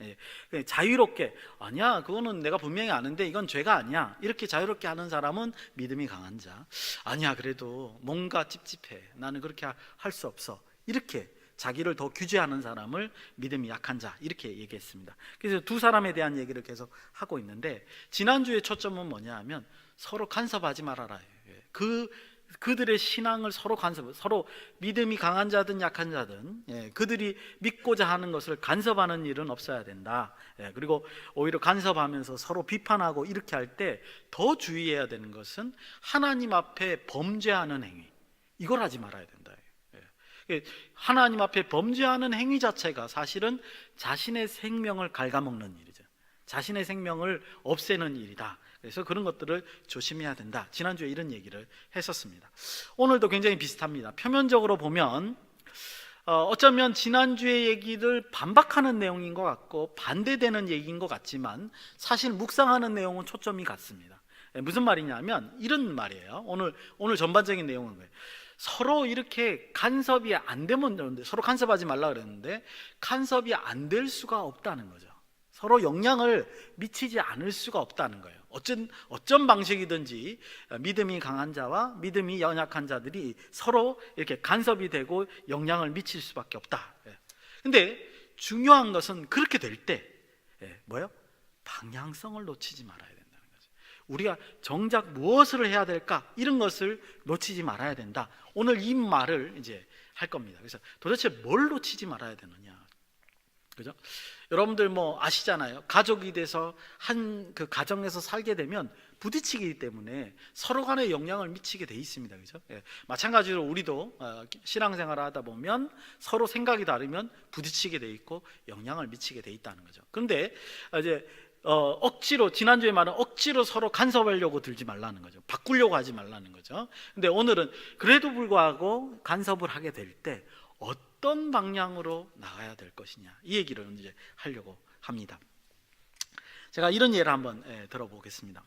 자유롭게, 아니야 그거는 내가 분명히 아는데 이건 죄가 아니야, 이렇게 자유롭게 하는 사람은 믿음이 강한 자. 아니야 그래도 뭔가 찝찝해, 나는 그렇게 할 수 없어, 이렇게 자기를 더 규제하는 사람을 믿음이 약한 자, 이렇게 얘기했습니다. 그래서 두 사람에 대한 얘기를 계속 하고 있는데, 지난주의 초점은 뭐냐 하면 서로 간섭하지 말아라. 그들의 신앙을 서로 서로 믿음이 강한 자든 약한 자든 그들이 믿고자 하는 것을 간섭하는 일은 없어야 된다. 그리고 오히려 간섭하면서 서로 비판하고 이렇게 할 때 더 주의해야 되는 것은 하나님 앞에 범죄하는 행위, 이걸 하지 말아야 된다. 하나님 앞에 범죄하는 행위 자체가 사실은 자신의 생명을 갉아먹는 일이죠. 자신의 생명을 없애는 일이다. 그래서 그런 것들을 조심해야 된다. 지난주에 이런 얘기를 했었습니다. 오늘도 굉장히 비슷합니다. 표면적으로 보면 어쩌면 지난주의 얘기를 반박하는 내용인 것 같고 반대되는 얘기인 것 같지만 사실 묵상하는 내용은 초점이 같습니다. 무슨 말이냐면 이런 말이에요. 오늘 전반적인 내용은 거예요. 서로 이렇게 간섭이 안 되면 되는데, 서로 간섭하지 말라 그랬는데 간섭이 안 될 수가 없다는 거죠. 서로 영향을 미치지 않을 수가 없다는 거예요. 어쩐 방식이든지 믿음이 강한 자와 믿음이 연약한 자들이 서로 이렇게 간섭이 되고 영향을 미칠 수밖에 없다. 근데 중요한 것은 그렇게 될 때 뭐예요? 방향성을 놓치지 말아야 된다는 거죠. 우리가 정작 무엇을 해야 될까? 이런 것을 놓치지 말아야 된다. 오늘 이 말을 이제 할 겁니다. 그래서 도대체 뭘 놓치지 말아야 되느냐? 그죠? 여러분들 뭐 아시잖아요. 가족이 돼서 한 그 가정에서 살게 되면 부딪히기 때문에 서로 간에 영향을 미치게 돼 있습니다. 그죠? 마찬가지로 우리도 신앙생활을 하다 보면 서로 생각이 다르면 부딪히게 돼 있고 영향을 미치게 돼 있다는 거죠. 그런데 이제 억지로, 지난주에 말한 억지로 서로 간섭하려고 들지 말라는 거죠. 바꾸려고 하지 말라는 거죠. 근데 오늘은 그래도 불구하고 간섭을 하게 될 때 어떤 방향으로 나가야 될 것이냐, 이 얘기를 이제 하려고 합니다. 제가 이런 예를 한번 들어보겠습니다.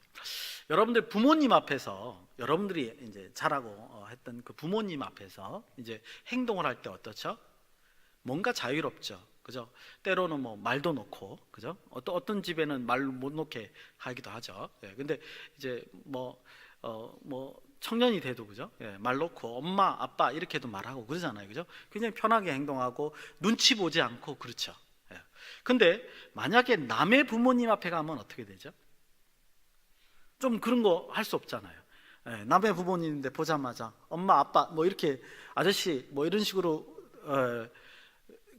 여러분들 부모님 앞에서, 여러분들이 이제 자라고 했던 그 부모님 앞에서 이제 행동을 할 때 어떻죠? 뭔가 자유롭죠. 그죠? 때로는 뭐 말도 놓고, 그죠? 어떤 집에는 말 못 놓게 하기도 하죠. 근데 이제 뭐 청년이 돼도, 그죠? 말 놓고 엄마, 아빠 이렇게도 말하고 그러잖아요. 그죠? 굉장히 편하게 행동하고 눈치 보지 않고, 그렇죠? 근데 만약에 남의 부모님 앞에 가면 어떻게 되죠? 좀 그런 거 할 수 없잖아요. 남의 부모님인데 보자마자 엄마, 아빠 뭐 이렇게 아저씨 뭐 이런 식으로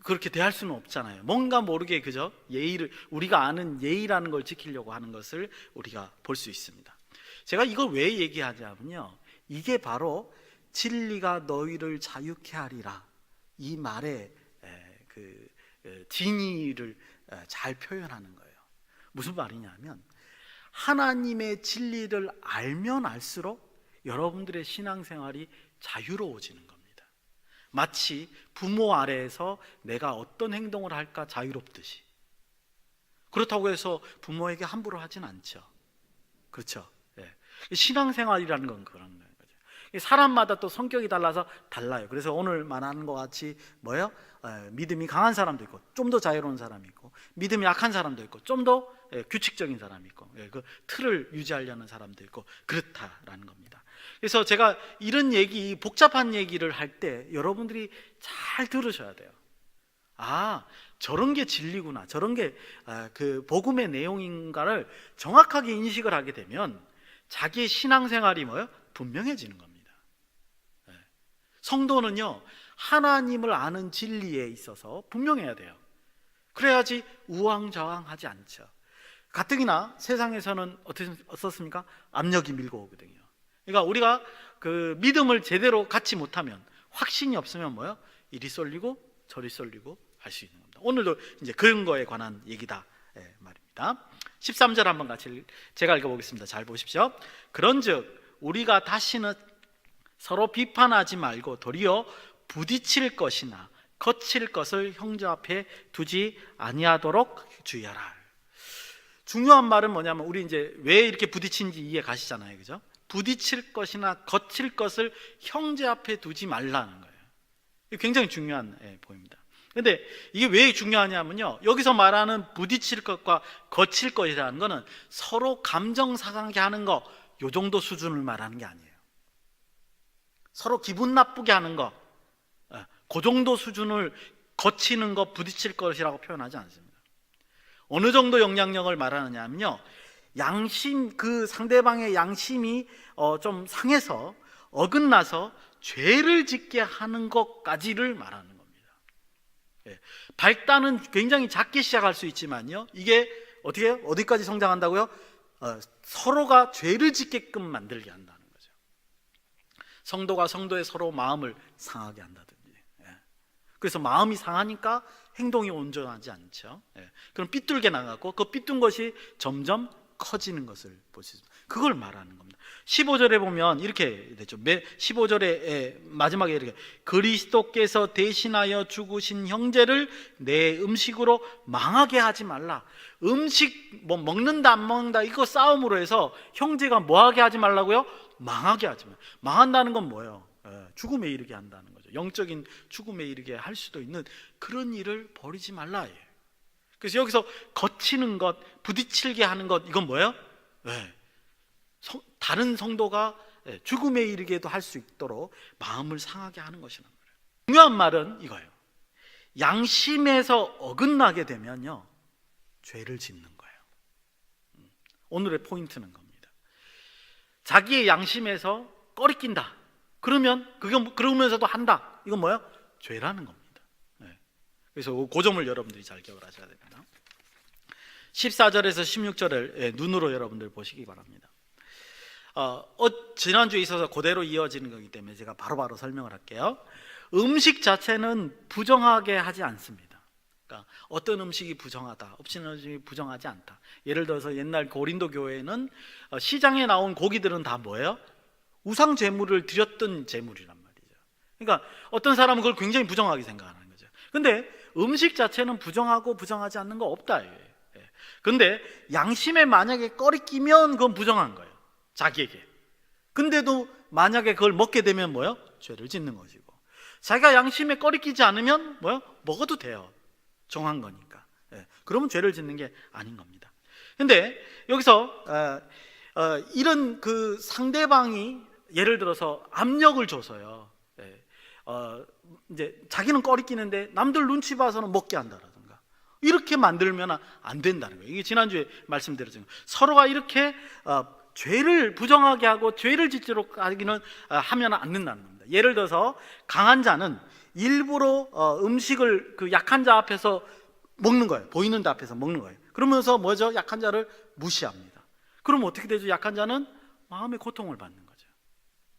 그렇게 대할 수는 없잖아요. 뭔가 모르게, 그죠? 예의를, 우리가 아는 예의라는 걸 지키려고 하는 것을 우리가 볼 수 있습니다. 제가 이걸 왜 얘기하냐면요, 이게 바로 진리가 너희를 자유케 하리라, 이 말의 그 진의를 잘 표현하는 거예요. 무슨 말이냐면, 하나님의 진리를 알면 알수록 여러분들의 신앙생활이 자유로워지는 겁니다. 마치 부모 아래에서 내가 어떤 행동을 할까 자유롭듯이. 그렇다고 해서 부모에게 함부로 하진 않죠. 그렇죠? 신앙생활이라는 건 그런 거예요. 사람마다 또 성격이 달라서 달라요. 그래서 오늘 말하는 것 같이 뭐예요? 믿음이 강한 사람도 있고 좀 더 자유로운 사람이 있고, 믿음이 약한 사람도 있고 좀 더 규칙적인 사람이 있고, 그 틀을 유지하려는 사람도 있고, 그렇다라는 겁니다. 그래서 제가 이런 얘기, 복잡한 얘기를 할 때 여러분들이 잘 들으셔야 돼요. 아, 저런 게 진리구나, 저런 게 그 복음의 내용인가를 정확하게 인식을 하게 되면 자기의 신앙생활이 뭐예요? 분명해지는 겁니다. 성도는요, 하나님을 아는 진리에 있어서 분명해야 돼요. 그래야지 우왕좌왕하지 않죠. 가뜩이나 세상에서는 어떻습니까? 압력이 밀고 오거든요. 그러니까 우리가 그 믿음을 제대로 갖지 못하면, 확신이 없으면 뭐예요? 이리 쏠리고 저리 쏠리고 할 수 있는 겁니다. 오늘도 이제 그런 거에 관한 얘기다 말입니다. 13절 한번 같이 제가 읽어보겠습니다. 잘 보십시오. 그런즉 우리가 다시는 서로 비판하지 말고 도리어 부딪힐 것이나 거칠 것을 형제 앞에 두지 아니하도록 주의하라. 중요한 말은 뭐냐면, 우리 이제 왜 이렇게 부딪힌지 이해 가시잖아요. 그죠? 부딪힐 것이나 거칠 것을 형제 앞에 두지 말라는 거예요. 이게 굉장히 중요한 보입니다. 근데 이게 왜 중요하냐면요, 여기서 말하는 부딪힐 것과 거칠 것이라는 거는 서로 감정 상하게 하는 거, 요 정도 수준을 말하는 게 아니에요. 서로 기분 나쁘게 하는 거, 그 정도 수준을 거치는 거, 부딪힐 것이라고 표현하지 않습니다. 어느 정도 영향력을 말하느냐면요, 양심, 그 상대방의 양심이 좀 상해서 어긋나서 죄를 짓게 하는 것까지를 말하는 겁니다. 발단은 굉장히 작게 시작할 수 있지만요, 이게 어떻게 해요? 어디까지 성장한다고요? 서로가 죄를 짓게끔 만들게 한다는 거죠. 성도가 성도의 서로 마음을 상하게 한다든지. 그래서 마음이 상하니까 행동이 온전하지 않죠. 그럼 삐뚤게 나가고, 그 삐뚤은 것이 점점 커지는 것을 볼 수 있습니다. 그걸 말하는 겁니다. 15절에 보면 이렇게 되죠. 15절에 마지막에 이렇게, 그리스도께서 대신하여 죽으신 형제를 내 음식으로 망하게 하지 말라. 음식 뭐 먹는다 안 먹는다 이거 싸움으로 해서 형제가 뭐하게 하지 말라고요? 망하게 하지 말라. 망한다는 건 뭐예요? 죽음에 이르게 한다는 거죠. 영적인 죽음에 이르게 할 수도 있는 그런 일을 벌이지 말라. 그래서 여기서 거치는 것, 부딪히게 하는 것, 이건 뭐예요? 다른 성도가 죽음에 이르게도 할 수 있도록 마음을 상하게 하는 것이란 말이에요. 중요한 말은 이거예요. 양심에서 어긋나게 되면요, 죄를 짓는 거예요. 오늘의 포인트는 겁니다. 자기의 양심에서 꺼리낀다. 그러면서도 한다. 이건 뭐예요? 죄라는 겁니다. 그래서 그 점을 여러분들이 잘 기억을 하셔야 됩니다. 14절에서 16절을 눈으로 여러분들 보시기 바랍니다. 지난주에 있어서 그대로 이어지는 거기 때문에 제가 바로바로 설명을 할게요. 음식 자체는 부정하게 하지 않습니다. 그러니까 어떤 음식이 부정하다, 없이는 음식이 부정하지 않다. 예를 들어서 옛날 고린도 교회는 시장에 나온 고기들은 다 뭐예요? 우상 제물을 드렸던 제물이란 말이죠. 그러니까 어떤 사람은 그걸 굉장히 부정하게 생각하는 거죠. 근데 음식 자체는 부정하고 부정하지 않는 거 없다. 근데 양심에 만약에 꺼리끼면 그건 부정한 거예요, 자기에게. 근데도 만약에 그걸 먹게 되면 뭐예요? 죄를 짓는 것이고, 자기가 양심에 꺼리끼지 않으면 뭐예요? 먹어도 돼요, 정한 거니까. 그러면 죄를 짓는 게 아닌 겁니다. 근데 여기서 이런 그 상대방이 예를 들어서 압력을 줘서요, 이제 자기는 꺼리끼는데 남들 눈치 봐서는 먹게 한다라든가, 이렇게 만들면 안 된다는 거예요. 이게 지난주에 말씀드렸죠. 서로가 이렇게 죄를 부정하게 하고 죄를 짓도록 하기는 하면 안 된다는 겁니다. 예를 들어서 강한 자는 일부러 음식을 그 약한 자 앞에서 먹는 거예요. 보이는 데 앞에서 먹는 거예요. 그러면서 뭐죠? 약한 자를 무시합니다. 그럼 어떻게 되죠? 약한 자는 마음의 고통을 받는 거죠.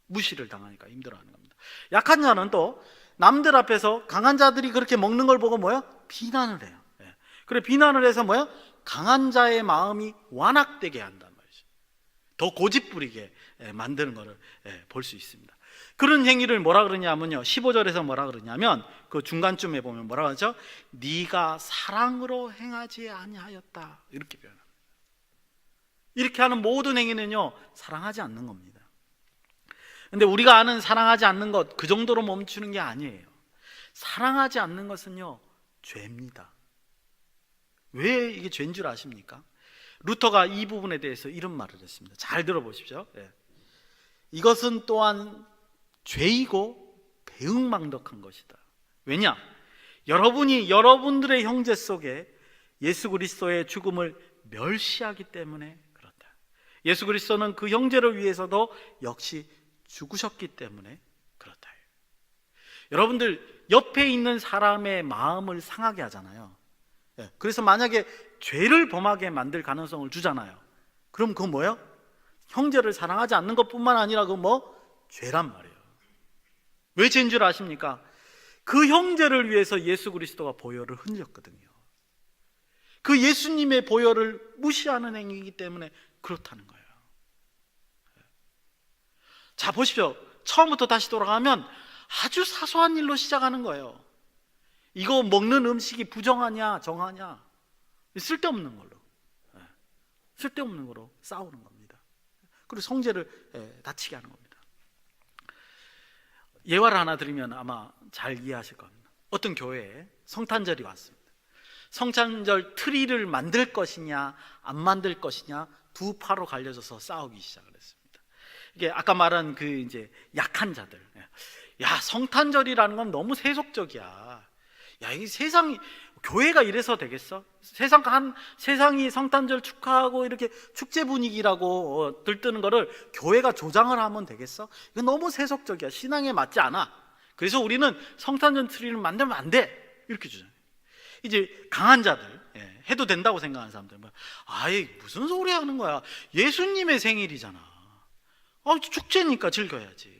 무시를 당하니까 힘들어하는 겁니다. 약한 자는 또 남들 앞에서 강한 자들이 그렇게 먹는 걸 보고 뭐야? 비난을 해요. 그래, 비난을 해서 뭐야? 강한 자의 마음이 완악되게 한단 말이죠. 더 고집 부리게 만드는 것을 볼 수 있습니다. 그런 행위를 뭐라 그러냐면요, 15절에서 뭐라 그러냐면 그 중간쯤에 보면 뭐라 하죠? 네가 사랑으로 행하지 아니하였다, 이렇게 표현합니다. 이렇게 하는 모든 행위는요, 사랑하지 않는 겁니다. 근데 우리가 아는 사랑하지 않는 것, 그 정도로 멈추는 게 아니에요. 사랑하지 않는 것은요, 죄입니다. 왜 이게 죄인 줄 아십니까? 루터가 이 부분에 대해서 이런 말을 했습니다. 잘 들어보십시오. 이것은 또한 죄이고 배은망덕한 것이다. 왜냐? 여러분이 여러분들의 형제 속에 예수 그리스도의 죽음을 멸시하기 때문에 그렇다. 예수 그리스도는 그 형제를 위해서도 역시 죽으셨기 때문에 그렇다. 여러분들 옆에 있는 사람의 마음을 상하게 하잖아요. 그래서 만약에 죄를 범하게 만들 가능성을 주잖아요. 그럼 그건 뭐예요? 형제를 사랑하지 않는 것뿐만 아니라 그건 죄란 말이에요. 왜 죄인 줄 아십니까? 그 형제를 위해서 예수 그리스도가 보혈을 흘렸거든요. 그 예수님의 보혈을 무시하는 행위이기 때문에 그렇다는 거예요. 자, 보십시오. 처음부터 다시 돌아가면 아주 사소한 일로 시작하는 거예요. 이거 먹는 음식이 부정하냐 정하냐, 쓸데없는 걸로, 쓸데없는 거로 싸우는 겁니다. 그리고 성제를 다치게 하는 겁니다. 예화를 하나 드리면 아마 잘 이해하실 겁니다. 어떤 교회에 성탄절이 왔습니다. 성탄절 트리를 만들 것이냐 안 만들 것이냐 두 파로 갈려져서 싸우기 시작을 했습니다. 이게 아까 말한 그 이제 약한 자들, 야, 성탄절이라는 건 너무 세속적이야. 야, 이 세상이, 교회가 이래서 되겠어? 세상이 성탄절 축하하고 이렇게 축제 분위기라고 들뜨는 거를 교회가 조장을 하면 되겠어? 이건 너무 세속적이야. 신앙에 맞지 않아. 그래서 우리는 성탄절 트리를 만들면 안 돼, 이렇게 주잖아요. 이제 강한 자들, 해도 된다고 생각하는 사람들, 아이, 무슨 소리 하는 거야? 예수님의 생일이잖아. 축제니까 즐겨야지.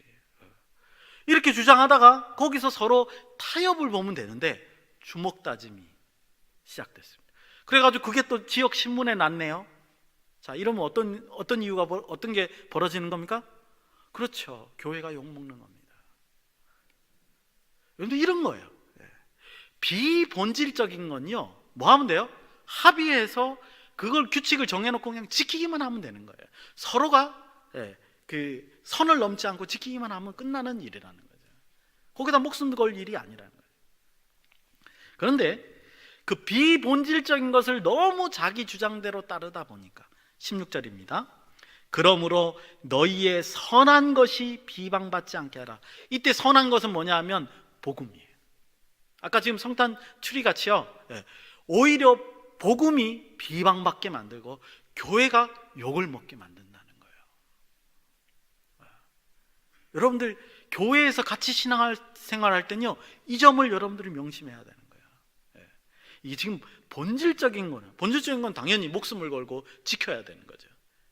이렇게 주장하다가 거기서 서로 타협을 보면 되는데 주먹 다짐이 시작됐습니다. 그래가지고 그게 또 지역 신문에 났네요. 자, 이러면 어떤 이유가, 어떤 게 벌어지는 겁니까? 그렇죠, 교회가 욕먹는 겁니다. 여러분들, 이런 거예요. 비본질적인 건요, 뭐 하면 돼요? 합의해서 그걸 규칙을 정해놓고 그냥 지키기만 하면 되는 거예요. 서로가 그 선을 넘지 않고 지키기만 하면 끝나는 일이라는 거죠. 거기다 목숨 걸 일이 아니라는 거예요. 그런데 그 비본질적인 것을 너무 자기 주장대로 따르다 보니까 16절입니다. 그러므로 너희의 선한 것이 비방받지 않게 하라. 이때 선한 것은 뭐냐 하면 복음이에요. 아까 지금 성탄 추리같이요, 오히려 복음이 비방받게 만들고 교회가 욕을 먹게 만든다는 거예요. 여러분들 교회에서 같이 신앙생활할 때는요, 이 점을 여러분들이 명심해야 되는 거예요. 이게 지금 본질적인 건 당연히 목숨을 걸고 지켜야 되는 거죠.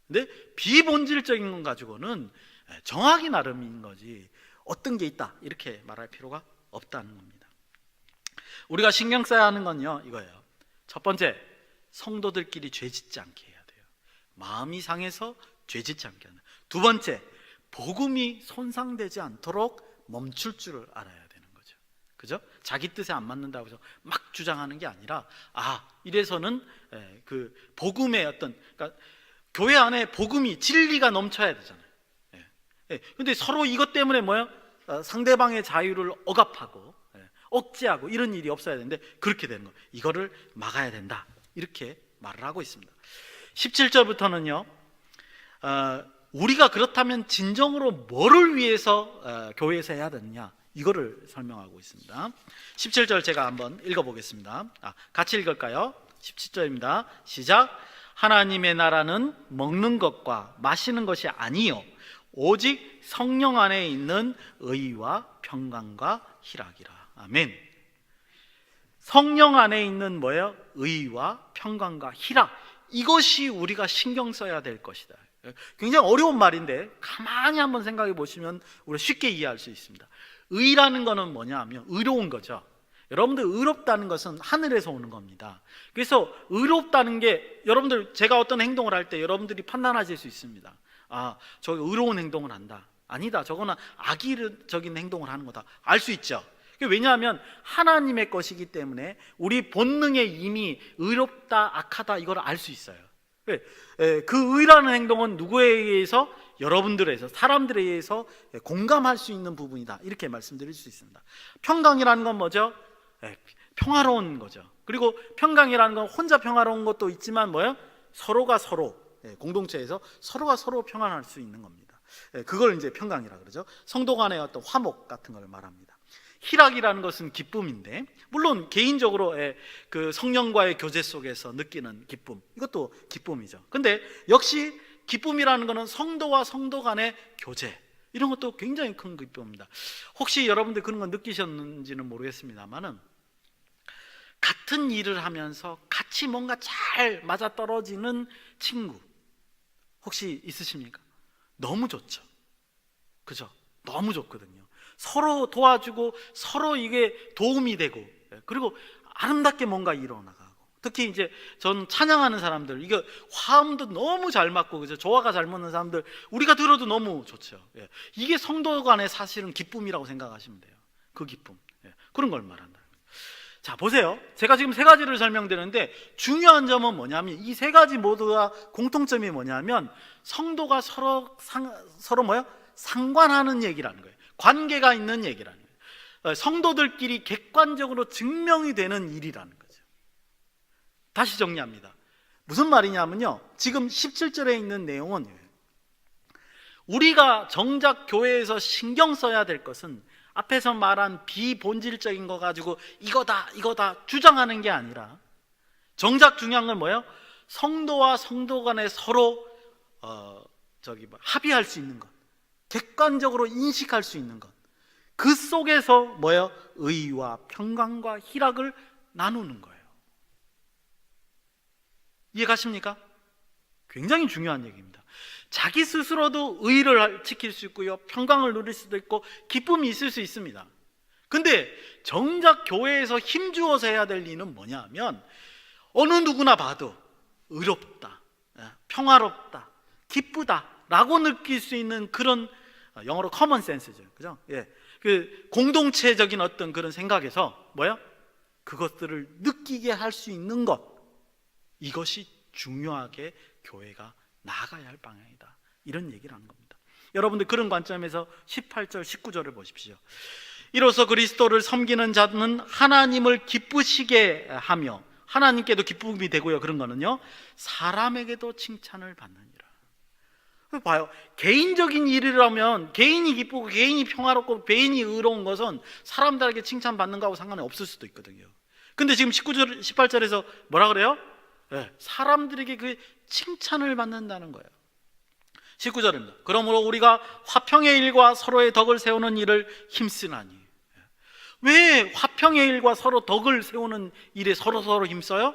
근데 비본질적인 건 가지고는 정하기 나름인 거지 어떤 게 있다 이렇게 말할 필요가 없다는 겁니다. 우리가 신경 써야 하는 건요, 이거예요. 첫 번째, 성도들끼리 죄짓지 않게 해야 돼요. 마음이 상해서 죄짓지 않게 하는. 두 번째, 복음이 손상되지 않도록 멈출 줄을 알아야 되는 거죠. 그죠? 자기 뜻에 안 맞는다고 해서 막 주장하는 게 아니라, 이래서는 그 복음의 어떤, 그러니까 교회 안에 복음이, 진리가 넘쳐야 되잖아요. 근데 서로 이것 때문에 상대방의 자유를 억압하고 억제하고 이런 일이 없어야 되는데 그렇게 되는 거예요. 이거를 막아야 된다, 이렇게 말을 하고 있습니다. 17절부터는요, 우리가 그렇다면 진정으로 뭐를 위해서 교회에서 해야 되느냐, 이거를 설명하고 있습니다. 17절 제가 한번 읽어보겠습니다. 같이 읽을까요? 17절입니다. 시작. 하나님의 나라는 먹는 것과 마시는 것이 아니요 오직 성령 안에 있는 의와 평강과 희락이라. 아멘. 성령 안에 있는 뭐예요? 의와 평강과 희락. 이것이 우리가 신경 써야 될 것이다. 굉장히 어려운 말인데 가만히 한번 생각해 보시면 우리가 쉽게 이해할 수 있습니다. 의라는 거는 뭐냐 하면 의로운 거죠. 여러분들, 의롭다는 것은 하늘에서 오는 겁니다. 그래서 의롭다는 게, 여러분들 제가 어떤 행동을 할 때 여러분들이 판단하실 수 있습니다. 저 의로운 행동을 한다, 아니다, 저거는 악의적인 행동을 하는 거다, 알 수 있죠. 왜냐하면 하나님의 것이기 때문에 우리 본능에 이미 의롭다 악하다 이걸 알 수 있어요. 그 의라는 행동은 누구에 의해서? 여러분들에 의해서, 사람들에 의해서 공감할 수 있는 부분이다, 이렇게 말씀드릴 수 있습니다. 평강이라는 건 뭐죠? 평화로운 거죠. 그리고 평강이라는 건 혼자 평화로운 것도 있지만 서로가 서로, 공동체에서 서로가 서로 평안할 수 있는 겁니다. 그걸 이제 평강이라 그러죠. 성도 간의 어떤 화목 같은 걸 말합니다. 희락이라는 것은 기쁨인데, 물론 개인적으로 그 성령과의 교제 속에서 느끼는 기쁨, 이것도 기쁨이죠. 근데 역시 기쁨이라는 것은 성도와 성도 간의 교제, 이런 것도 굉장히 큰 기쁨입니다. 혹시 여러분들 그런 거 느끼셨는지는 모르겠습니다만은, 같은 일을 하면서 같이 뭔가 잘 맞아떨어지는 친구 혹시 있으십니까? 너무 좋죠. 그죠? 너무 좋거든요. 서로 도와주고 서로 이게 도움이 되고, 그리고 아름답게 뭔가 이뤄나가고, 특히 이제 전 찬양하는 사람들, 이거 화음도 너무 잘 맞고, 그죠? 조화가 잘 맞는 사람들 우리가 들어도 너무 좋죠. 이게 성도 간의 사실은 기쁨이라고 생각하시면 돼요. 그 기쁨, 그런 걸 말한다. 자, 보세요. 제가 지금 세 가지를 설명드렸는데 중요한 점은 뭐냐면, 이 세 가지 모두가 공통점이 뭐냐면 성도가 서로 상관하는 얘기라는 거예요. 관계가 있는 얘기라는 거예요. 성도들끼리 객관적으로 증명이 되는 일이라는 거죠. 다시 정리합니다. 무슨 말이냐면요, 지금 17절에 있는 내용은 우리가 정작 교회에서 신경 써야 될 것은 앞에서 말한 비본질적인 거 가지고 이거다 주장하는 게 아니라, 정작 중요한 건 뭐예요? 성도와 성도 간에 서로 합의할 수 있는 것, 객관적으로 인식할 수 있는 것, 그 속에서 의와 평강과 희락을 나누는 거예요. 이해가십니까? 굉장히 중요한 얘기입니다. 자기 스스로도 의를 지킬 수 있고요, 평강을 누릴 수도 있고 기쁨이 있을 수 있습니다. 근데 정작 교회에서 힘주어서 해야 될 일은 뭐냐 하면, 어느 누구나 봐도 의롭다, 평화롭다, 기쁘다 라고 느낄 수 있는 그런, 영어로 커먼 센스죠. 그죠? 그 공동체적인 어떤 그런 생각에서 그것들을 느끼게 할 수 있는 것, 이것이 중요하게 교회가 나아가야 할 방향이다, 이런 얘기를 하는 겁니다. 여러분들 그런 관점에서 18절, 19절을 보십시오. 이로써 그리스도를 섬기는 자는 하나님을 기쁘시게 하며, 하나님께도 기쁨이 되고요. 그런 거는요, 사람에게도 칭찬을 받느니라. 봐요. 개인적인 일이라면 개인이 기쁘고 개인이 평화롭고 개인이 의로운 것은 사람들에게 칭찬받는 거하고 상관이 없을 수도 있거든요. 근데 지금 19절, 18절에서 뭐라 그래요? 네, 사람들에게 그 칭찬을 받는다는 거예요. 19절입니다. 그러므로 우리가 화평의 일과 서로의 덕을 세우는 일을 힘쓰나니. 왜 화평의 일과 서로 덕을 세우는 일에 서로 힘써요?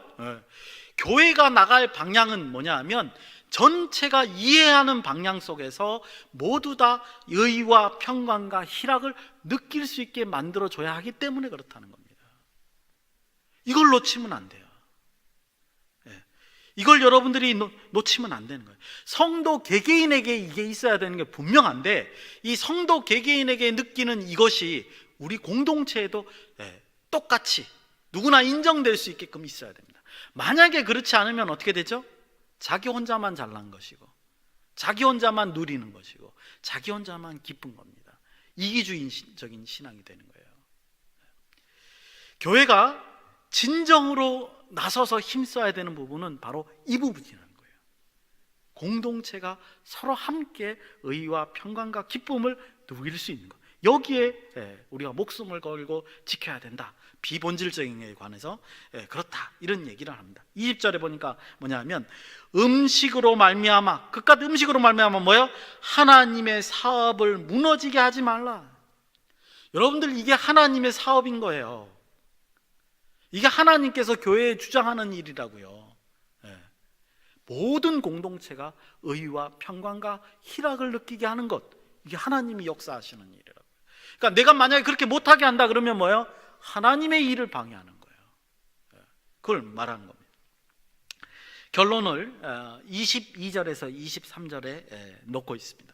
교회가 나갈 방향은 뭐냐 하면 전체가 이해하는 방향 속에서 모두 다 의와 평강과 희락을 느낄 수 있게 만들어줘야 하기 때문에 그렇다는 겁니다. 이걸 놓치면 안 돼요. 이걸 여러분들이 놓치면 안 되는 거예요. 성도 개개인에게 이게 있어야 되는 게 분명한데, 이 성도 개개인에게 느끼는 이것이 우리 공동체에도 똑같이 누구나 인정될 수 있게끔 있어야 됩니다. 만약에 그렇지 않으면 어떻게 되죠? 자기 혼자만 잘난 것이고, 자기 혼자만 누리는 것이고, 자기 혼자만 기쁜 겁니다. 이기주의적인 신앙이 되는 거예요. 교회가 진정으로 나서서 힘써야 되는 부분은 바로 이 부분이라는 거예요. 공동체가 서로 함께 의와 평강과 기쁨을 누릴 수 있는 것, 여기에 우리가 목숨을 걸고 지켜야 된다. 비본질적인 것에 관해서 그렇다, 이런 얘기를 합니다. 20절에 보니까 뭐냐면 음식으로 말미암아, 그깟 음식으로 말미암아 뭐예요? 하나님의 사업을 무너지게 하지 말라. 여러분들, 이게 하나님의 사업인 거예요. 이게 하나님께서 교회에 주장하는 일이라고요. 모든 공동체가 의와 평강과 희락을 느끼게 하는 것, 이게 하나님이 역사하시는 일이라고요. 그러니까 내가 만약에 그렇게 못하게 한다 그러면 뭐예요? 하나님의 일을 방해하는 거예요. 그걸 말하는 겁니다. 결론을 22절에서 23절에 놓고 있습니다.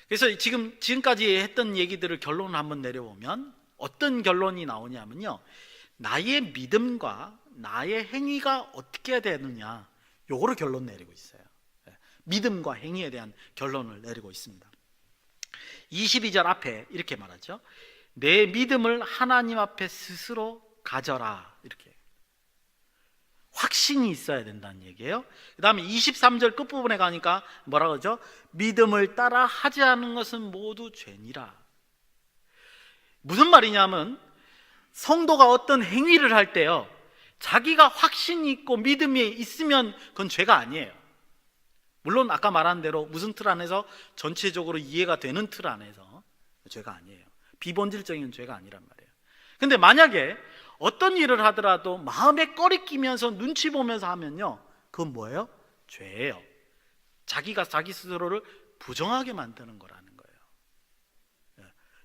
그래서 지금까지 했던 얘기들을 결론을 한번 내려보면 어떤 결론이 나오냐면요, 나의 믿음과 나의 행위가 어떻게 되느냐, 요거를 결론 내리고 있어요. 믿음과 행위에 대한 결론을 내리고 있습니다. 22절 앞에 이렇게 말하죠. 내 믿음을 하나님 앞에 스스로 가져라, 이렇게 확신이 있어야 된다는 얘기예요. 그 다음에 23절 끝부분에 가니까 뭐라 그러죠? 믿음을 따라 하지 않는 것은 모두 죄니라. 무슨 말이냐면, 성도가 어떤 행위를 할 때요, 자기가 확신이 있고 믿음이 있으면 그건 죄가 아니에요. 물론 아까 말한 대로 무슨 틀 안에서 전체적으로 이해가 되는 틀 안에서 죄가 아니에요. 비본질적인 죄가 아니란 말이에요. 근데 만약에 어떤 일을 하더라도 마음에 꺼리끼면서 눈치 보면서 하면요, 그건 뭐예요? 죄예요. 자기가 자기 스스로를 부정하게 만드는 거라는 거예요.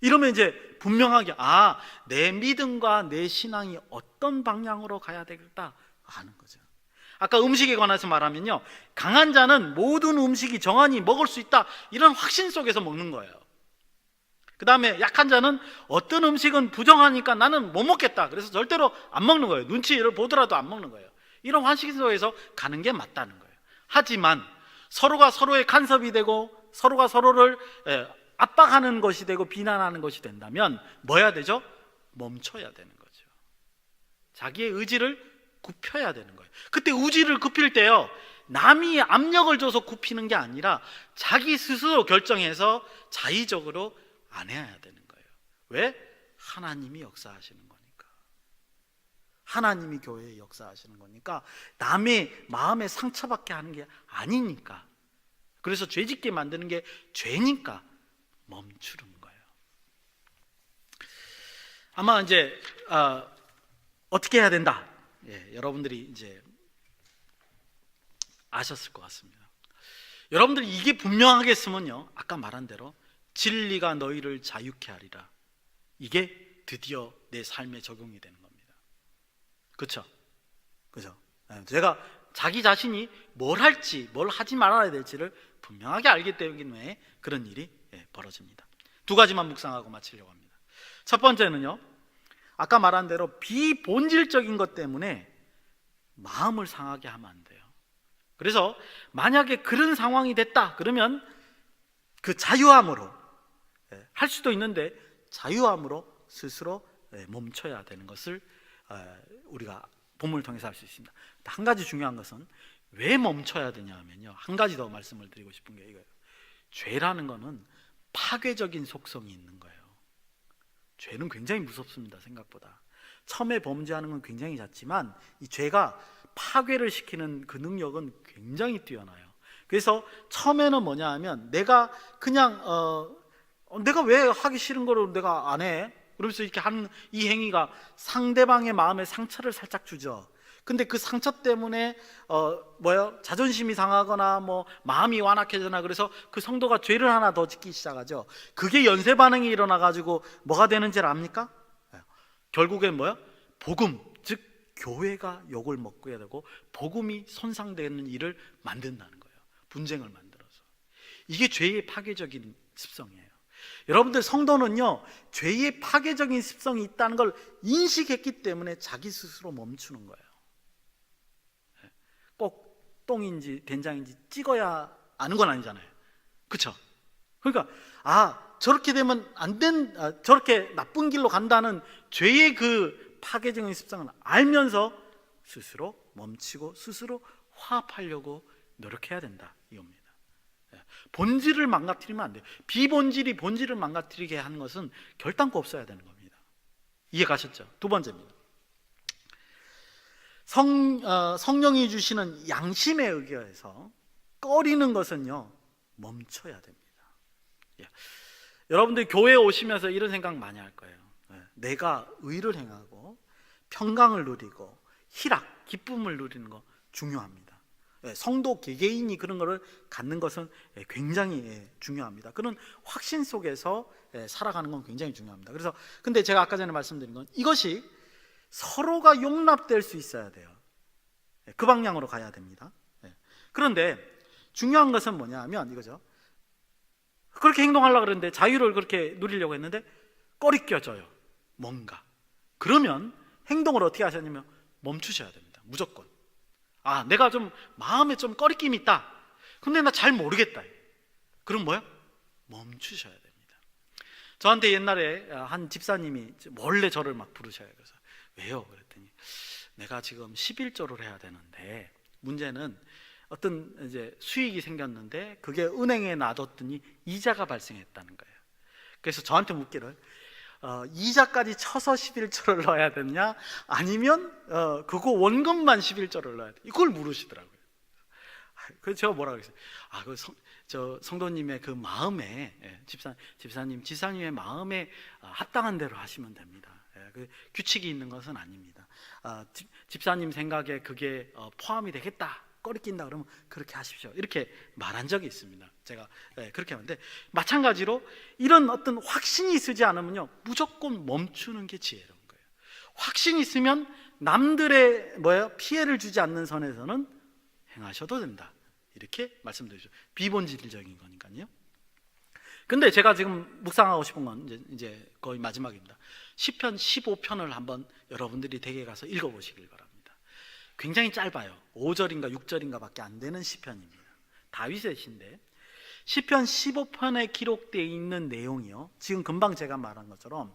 이러면 이제 분명하게, 내 믿음과 내 신앙이 어떤 방향으로 가야 되겠다 하는 거죠. 아까 음식에 관해서 말하면요, 강한 자는 모든 음식이 정한이 먹을 수 있다, 이런 확신 속에서 먹는 거예요. 그 다음에 약한 자는 어떤 음식은 부정하니까 나는 못 먹겠다, 그래서 절대로 안 먹는 거예요. 눈치를 보더라도 안 먹는 거예요. 이런 확신 속에서 가는 게 맞다는 거예요. 하지만 서로가 서로의 간섭이 되고 서로가 서로를 압박하는 것이 되고 비난하는 것이 된다면 뭐 해야 되죠? 멈춰야 되는 거죠. 자기의 의지를 굽혀야 되는 거예요. 그때 의지를 굽힐 때요, 남이 압력을 줘서 굽히는 게 아니라 자기 스스로 결정해서 자의적으로 안 해야 되는 거예요. 왜? 하나님이 역사하시는 거니까. 하나님이 교회에 역사하시는 거니까, 남의 마음에 상처받게 하는 게 아니니까. 그래서 죄짓게 만드는 게 죄니까 멈추는 거예요. 아마 이제 어떻게 해야 된다, 여러분들이 이제 아셨을 것 같습니다. 여러분들이 이게 분명하게 쓰면요, 아까 말한 대로 진리가 너희를 자유케 하리라, 이게 드디어 내 삶에 적용이 되는 겁니다. 그렇죠? 그죠? 제가 자기 자신이 뭘 할지, 뭘 하지 말아야 될지를 분명하게 알기 때문에 그런 일이 벌어집니다. 두 가지만 묵상하고 마치려고 합니다. 첫 번째는요, 아까 말한 대로 비본질적인 것 때문에 마음을 상하게 하면 안 돼요. 그래서 만약에 그런 상황이 됐다 그러면 그 자유함으로 할 수도 있는데 자유함으로 스스로 멈춰야 되는 것을 우리가 본문을 통해서 알 수 있습니다. 한 가지 중요한 것은 왜 멈춰야 되냐 하면요, 한 가지 더 말씀을 드리고 싶은 게 이거예요. 죄라는 것은 파괴적인 속성이 있는 거예요. 죄는 굉장히 무섭습니다. 생각보다 처음에 범죄하는 건 굉장히 작지만 이 죄가 파괴를 시키는 그 능력은 굉장히 뛰어나요. 그래서 처음에는 뭐냐 하면 내가 그냥 내가 왜 하기 싫은 거를 내가 안 해? 그러면서 이렇게 하는 이 행위가 상대방의 마음에 상처를 살짝 주죠. 근데 그 상처 때문에 자존심이 상하거나 뭐 마음이 완악해지거나 그래서 그 성도가 죄를 하나 더 짓기 시작하죠. 그게 연쇄 반응이 일어나 가지고 뭐가 되는지를 압니까? 결국엔 복음, 즉 교회가 욕을 먹게 되고 복음이 손상되는 일을 만든다는 거예요. 분쟁을 만들어서. 이게 죄의 파괴적인 습성이에요. 여러분들, 성도는요, 죄의 파괴적인 습성이 있다는 걸 인식했기 때문에 자기 스스로 멈추는 거예요. 꼭 똥인지 된장인지 찍어야 아는 건 아니잖아요. 그렇죠? 그러니까 저렇게 되면 저렇게 나쁜 길로 간다는 죄의 그 파괴적인 습성을 알면서 스스로 멈추고 스스로 화합하려고 노력해야 된다, 이겁니다. 본질을 망가뜨리면 안 돼요. 비본질이 본질을 망가뜨리게 하는 것은 결단코 없어야 되는 겁니다. 이해 가셨죠? 두 번째입니다. 성령이 주시는 양심에 의거해서 꺼리는 것은요, 멈춰야 됩니다. 여러분들 교회에 오시면서 이런 생각 많이 할 거예요. 내가 의를 행하고 평강을 누리고 희락, 기쁨을 누리는 거 중요합니다. 성도 개개인이 그런 거를 갖는 것은 굉장히 중요합니다. 그런 확신 속에서 살아가는 건 굉장히 중요합니다. 그래서 근데 제가 아까 전에 말씀드린 건 이것이 서로가 용납될 수 있어야 돼요. 그 방향으로 가야 됩니다. 그런데 중요한 것은 뭐냐 하면 이거죠. 그렇게 행동하려고 그러는데, 자유를 그렇게 누리려고 했는데 꺼리껴져요, 뭔가. 그러면 행동을 어떻게 하셨냐면 멈추셔야 됩니다. 무조건. 내가 좀 마음에 좀 꺼리낌이 있다. 근데 나 잘 모르겠다. 그럼 멈추셔야 됩니다. 저한테 옛날에 한 집사님이 몰래 저를 막 부르셔요. 그래서 왜요? 그랬더니 내가 지금 11조를 해야 되는데 문제는 어떤 이제 수익이 생겼는데 그게 은행에 놔뒀더니 이자가 발생했다는 거예요. 그래서 저한테 묻기를 이자까지 쳐서 11조를 넣어야 되냐, 아니면 그거 원금만 11조를 넣어야 돼, 이걸 물으시더라고요. 그래서 제가 뭐라 그랬어요? 저 성도님의 그 마음에, 집사님의 마음에 합당한 대로 하시면 됩니다. 그 규칙이 있는 것은 아닙니다. 집사님 생각에 그게 포함이 되겠다, 꺼리낀다 그러면 그렇게 하십시오, 이렇게 말한 적이 있습니다. 제가 그렇게 하는데, 마찬가지로 이런 어떤 확신이 있지 않으면요, 무조건 멈추는 게 지혜로운 거예요. 확신이 있으면 남들의 피해를 주지 않는 선에서는 행하셔도 된다, 이렇게 말씀드리죠. 비본질적인 거니까요. 근데 제가 지금 묵상하고 싶은 건 이제 거의 마지막입니다. 시편 15편을 한번 여러분들이 댁에 가서 읽어보시길 바랍니다. 굉장히 짧아요. 5절인가 6절인가 밖에 안 되는 시편입니다. 다윗의 시인데, 시편 15편에 기록되어 있는 내용이요, 지금 금방 제가 말한 것처럼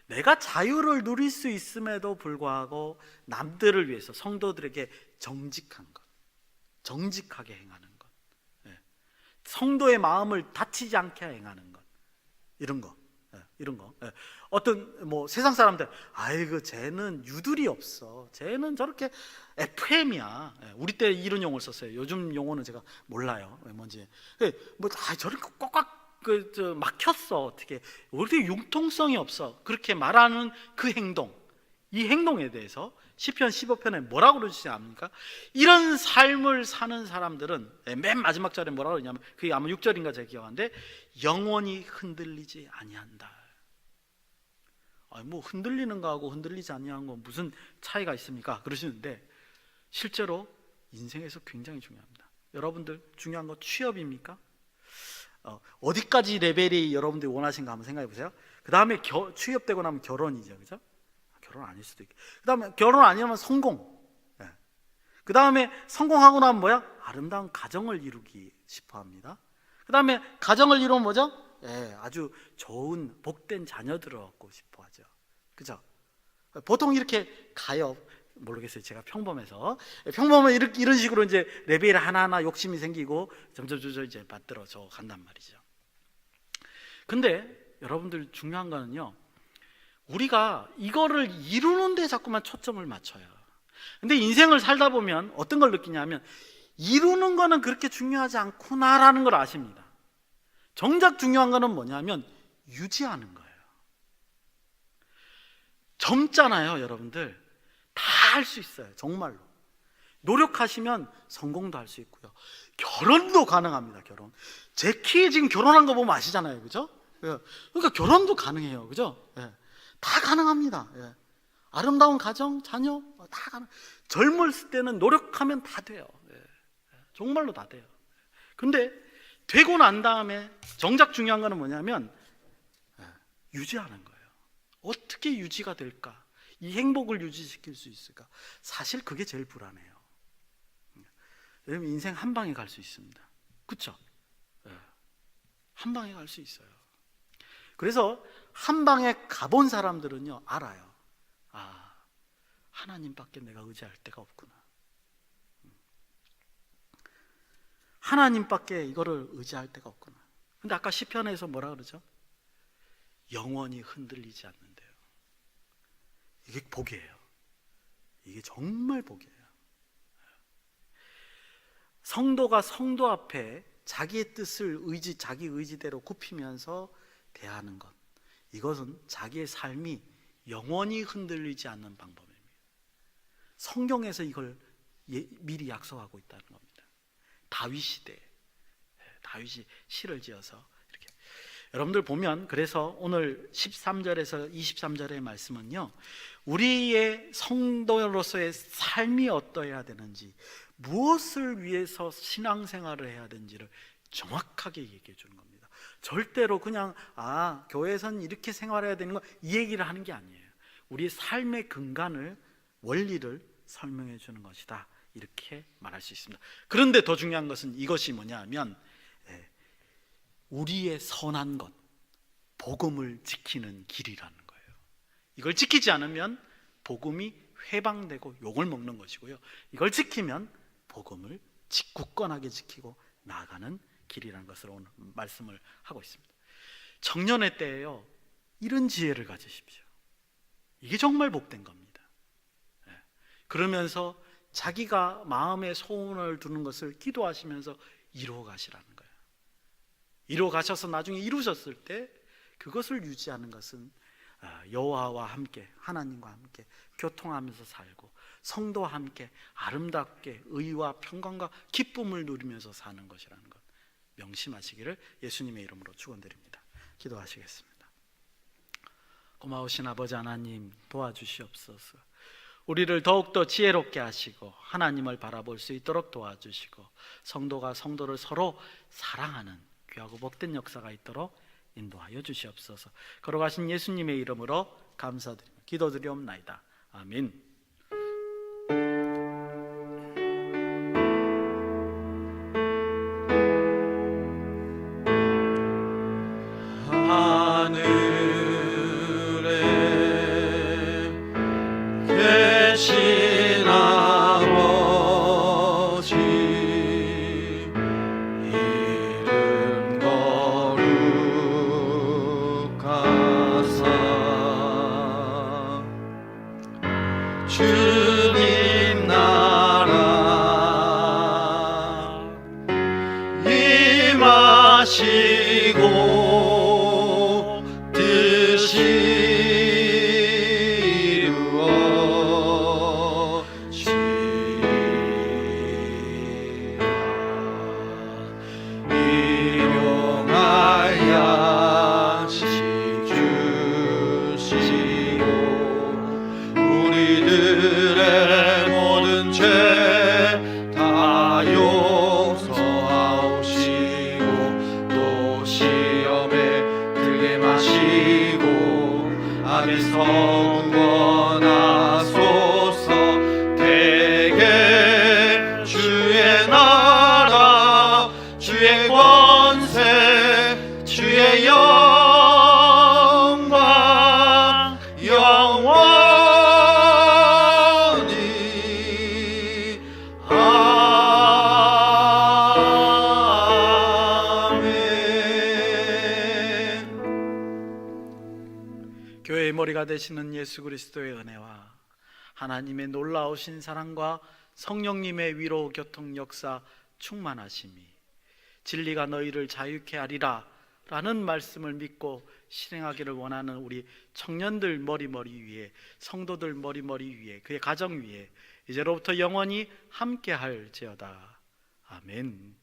내가 자유를 누릴 수 있음에도 불구하고 남들을 위해서, 성도들에게 정직한 것, 정직하게 행하는 것, 성도의 마음을 다치지 않게 행하는 것, 이런 거. 어떤 세상 사람들, 아이고 쟤는 유들이 없어, 쟤는 저렇게 FM이야. 우리 때 이런 용어를 썼어요. 요즘 용어는 제가 몰라요, 뭔지. 저렇게 꽉꽉 막혔어, 어떻게 우리 융통성이 없어, 그렇게 말하는 그 행동, 이 행동에 대해서 시편 15편에 뭐라고 그러지 않습니까? 이런 삶을 사는 사람들은 맨 마지막 절에 뭐라고 그러냐면, 그게 아마 6절인가 제가 기억하는데, 영원히 흔들리지 아니한다. 흔들리는 거하고 흔들리지 아니한 건 무슨 차이가 있습니까? 그러시는데, 실제로 인생에서 굉장히 중요합니다. 여러분들 중요한 거 취업입니까? 어디까지 레벨이 여러분들이 원하신가 한번 생각해 보세요. 그 다음에 취업되고 나면 결혼이죠, 그죠? 결혼 아닐 수도 있고, 그 다음에 결혼 아니면 성공, 그 다음에 성공하고 나면 아름다운 가정을 이루기 싶어 합니다. 그 다음에 가정을 이루면 뭐죠? 예, 아주 좋은 복된 자녀들을 얻고 싶어 하죠. 그죠? 보통 이렇게 가요. 모르겠어요. 제가 평범해서. 평범하면 이런 식으로 이제 레벨 하나하나 욕심이 생기고 점점 이제 받들어져 간단 말이죠. 근데 여러분들 중요한 거는요, 우리가 이거를 이루는 데 자꾸만 초점을 맞춰요. 근데 인생을 살다 보면 어떤 걸 느끼냐면, 이루는 거는 그렇게 중요하지 않구나라는 걸 아십니다. 정작 중요한 거는 뭐냐면 유지하는 거예요. 젊잖아요, 여러분들. 다 할 수 있어요. 정말로 노력하시면 성공도 할 수 있고요, 결혼도 가능합니다. 결혼, 제 키에 지금 결혼한 거 보면 아시잖아요, 그죠? 그러니까 결혼도 가능해요, 그죠? 예. 다 가능합니다. 예. 아름다운 가정, 자녀 다 가능. 젊을 때는 노력하면 다 돼요. 예. 정말로 다 돼요. 근데 되고 난 다음에 정작 중요한 거는 뭐냐면 유지하는 거예요. 어떻게 유지가 될까? 이 행복을 유지시킬 수 있을까? 사실 그게 제일 불안해요. 왜냐면 인생 한 방에 갈 수 있습니다. 그렇죠? 한 방에 갈 수 있어요. 그래서 한 방에 가본 사람들은요, 알아요. 아, 하나님밖에 내가 의지할 데가 없구나. 하나님밖에 이거를 의지할 데가 없구나. 근데 아까 시편에서 뭐라 그러죠? 영원히 흔들리지 않는데요. 이게 복이에요. 이게 정말 복이에요. 성도가 성도 앞에 자기의 뜻을 자기 의지대로 굽히면서 대하는 것, 이것은 자기의 삶이 영원히 흔들리지 않는 방법입니다. 성경에서 이걸 미리 약속하고 있다는 겁니다. 다윗 시대에 다윗이 시를 지어서 이렇게, 여러분들 보면, 그래서 오늘 13절에서 23절의 말씀은요, 우리의 성도로서의 삶이 어떠해야 되는지, 무엇을 위해서 신앙생활을 해야 되는지를 정확하게 얘기해 주는 겁니다. 절대로 그냥 교회에서는 이렇게 생활해야 되는 거, 이 얘기를 하는 게 아니에요. 우리의 삶의 근간을, 원리를 설명해 주는 것이다, 이렇게 말할 수 있습니다. 그런데 더 중요한 것은 이것이 뭐냐 하면, 우리의 선한 것, 복음을 지키는 길이라는 거예요. 이걸 지키지 않으면 복음이 회방되고 욕을 먹는 것이고요, 이걸 지키면 복음을 굳건하게 지키고 나아가는 길이라는 것을 오늘 말씀을 하고 있습니다. 청년의 때에요, 이런 지혜를 가지십시오. 이게 정말 복된 겁니다. 그러면서 자기가 마음에 소원을 두는 것을 기도하시면서 이루어 가시라는 거예요. 이루어 가셔서 나중에 이루셨을 때 그것을 유지하는 것은 여호와와 함께, 하나님과 함께 교통하면서 살고 성도와 함께 아름답게 의와 평강과 기쁨을 누리면서 사는 것이라는 것 명심하시기를 예수님의 이름으로 축원드립니다. 기도하시겠습니다. 고마우신 아버지 하나님, 도와주시옵소서. 우리를 더욱더 지혜롭게 하시고 하나님을 바라볼 수 있도록 도와주시고, 성도가 성도를 서로 사랑하는 귀하고 복된 역사가 있도록 인도하여 주시옵소서. 걸어가신 예수님의 이름으로 감사드리며 기도드리옵나이다. 아멘. 하늘에 계신 아버지, 이름 거룩하사 주님 나라 임하시고 주의 권세 교회의 머리가 되시는 예수 그리스도의 은혜와 하나님의 놀라우신 사랑과 성령님의 위로 교통 역사 충만하심이 진리가 너희를 자유케 하리라 라는 말씀을 믿고 실행하기를 원하는 우리 청년들 머리머리 위에, 성도들 머리머리 위에, 그의 가정 위에 이제로부터 영원히 함께 할지어다. 아멘.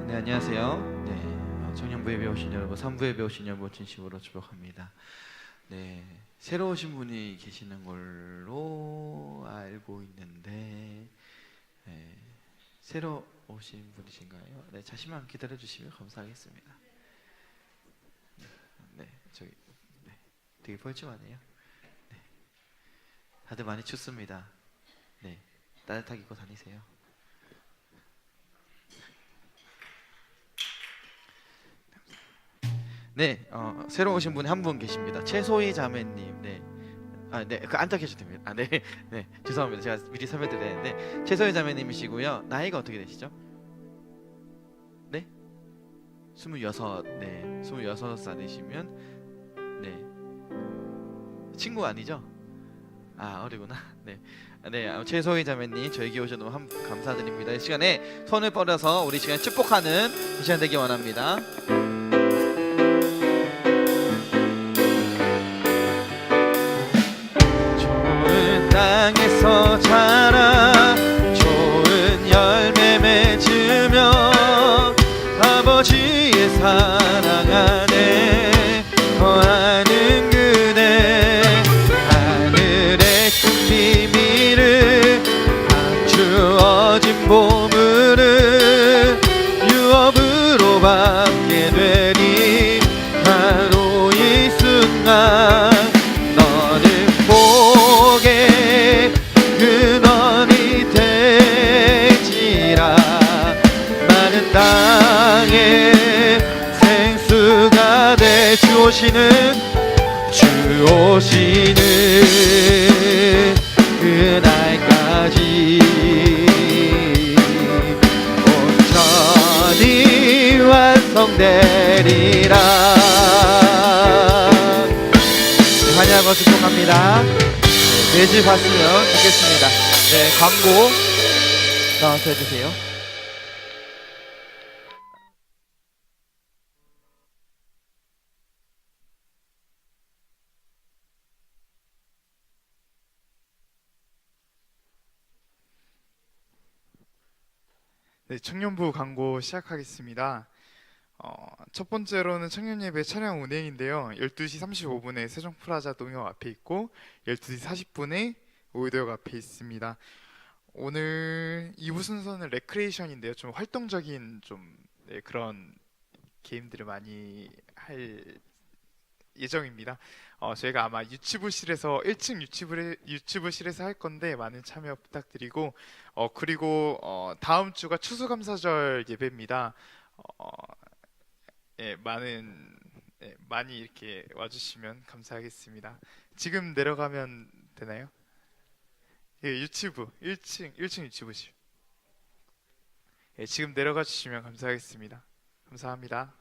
네, 안녕하세요. 네, 청년부에 배우신 여러분, 3부에 배우신 여러분 진심으로 축복합니다. 네, 새로 오신 분이 계시는 걸로 알고 있는데, 네, 새로 오신 분이신가요? 네, 잠시만 기다려 주시면 감사하겠습니다. 네, 저기, 네, 되게 뻘쭘하네요. 네, 다들 많이 춥습니다. 네, 따뜻하게 입고 다니세요. 네, 새로 오신 분이 한 분 계십니다. 최소희 자매님. 네, 네, 그 앉아 계셔도 됩니다. 네, 네, 죄송합니다. 제가 미리 설명드렸는데 최소희 자매님이시고요. 나이가 어떻게 되시죠? 네, 26. 네, 26살이시면 네, 친구 아니죠? 아, 어리구나. 네, 네, 최소희 자매님 저에게 오셔서 너무 감사드립니다. 이 시간에 손을 뻗어서 우리 시간 축복하는 이 시간 되기 원합니다. 땅에서 자라 좋은 열매 맺으며 아버지의 사랑 안에 거하는 그대 하늘의 큰 비밀을 감추어진 보물을 유업으로 받게 되니 바로 이 순간 너는 복의 근원이 되지라 많은 땅에 생수가 돼 주 오시는 그날까지 온전히 완성되리라. 환영하고 축복합니다. 매주 봤으면 좋겠습니다. 네, 광고 나와서 해주세요. 네, 청년부 광고 시작하겠습니다. 첫 번째로는 청년예배 차량 운행인데요. 12시 35분에 세종프라자 농협 앞에 있고 12시 40분에 오이도역 앞에 있습니다. 오늘 2부 순서는 레크레이션인데요. 좀 활동적인 그런 게임들을 많이 할 예정입니다. 저희가 아마 유치부실에서 1층 유치부실에서 할 건데 많은 참여 부탁드리고 그리고 다음 주가 추수감사절 예배입니다. 예, 많이 이렇게 와주시면 감사하겠습니다. 지금 내려가면 되나요? 예, 유치부 1층 유치부실. 예, 지금 내려가 주시면 감사하겠습니다. 감사합니다.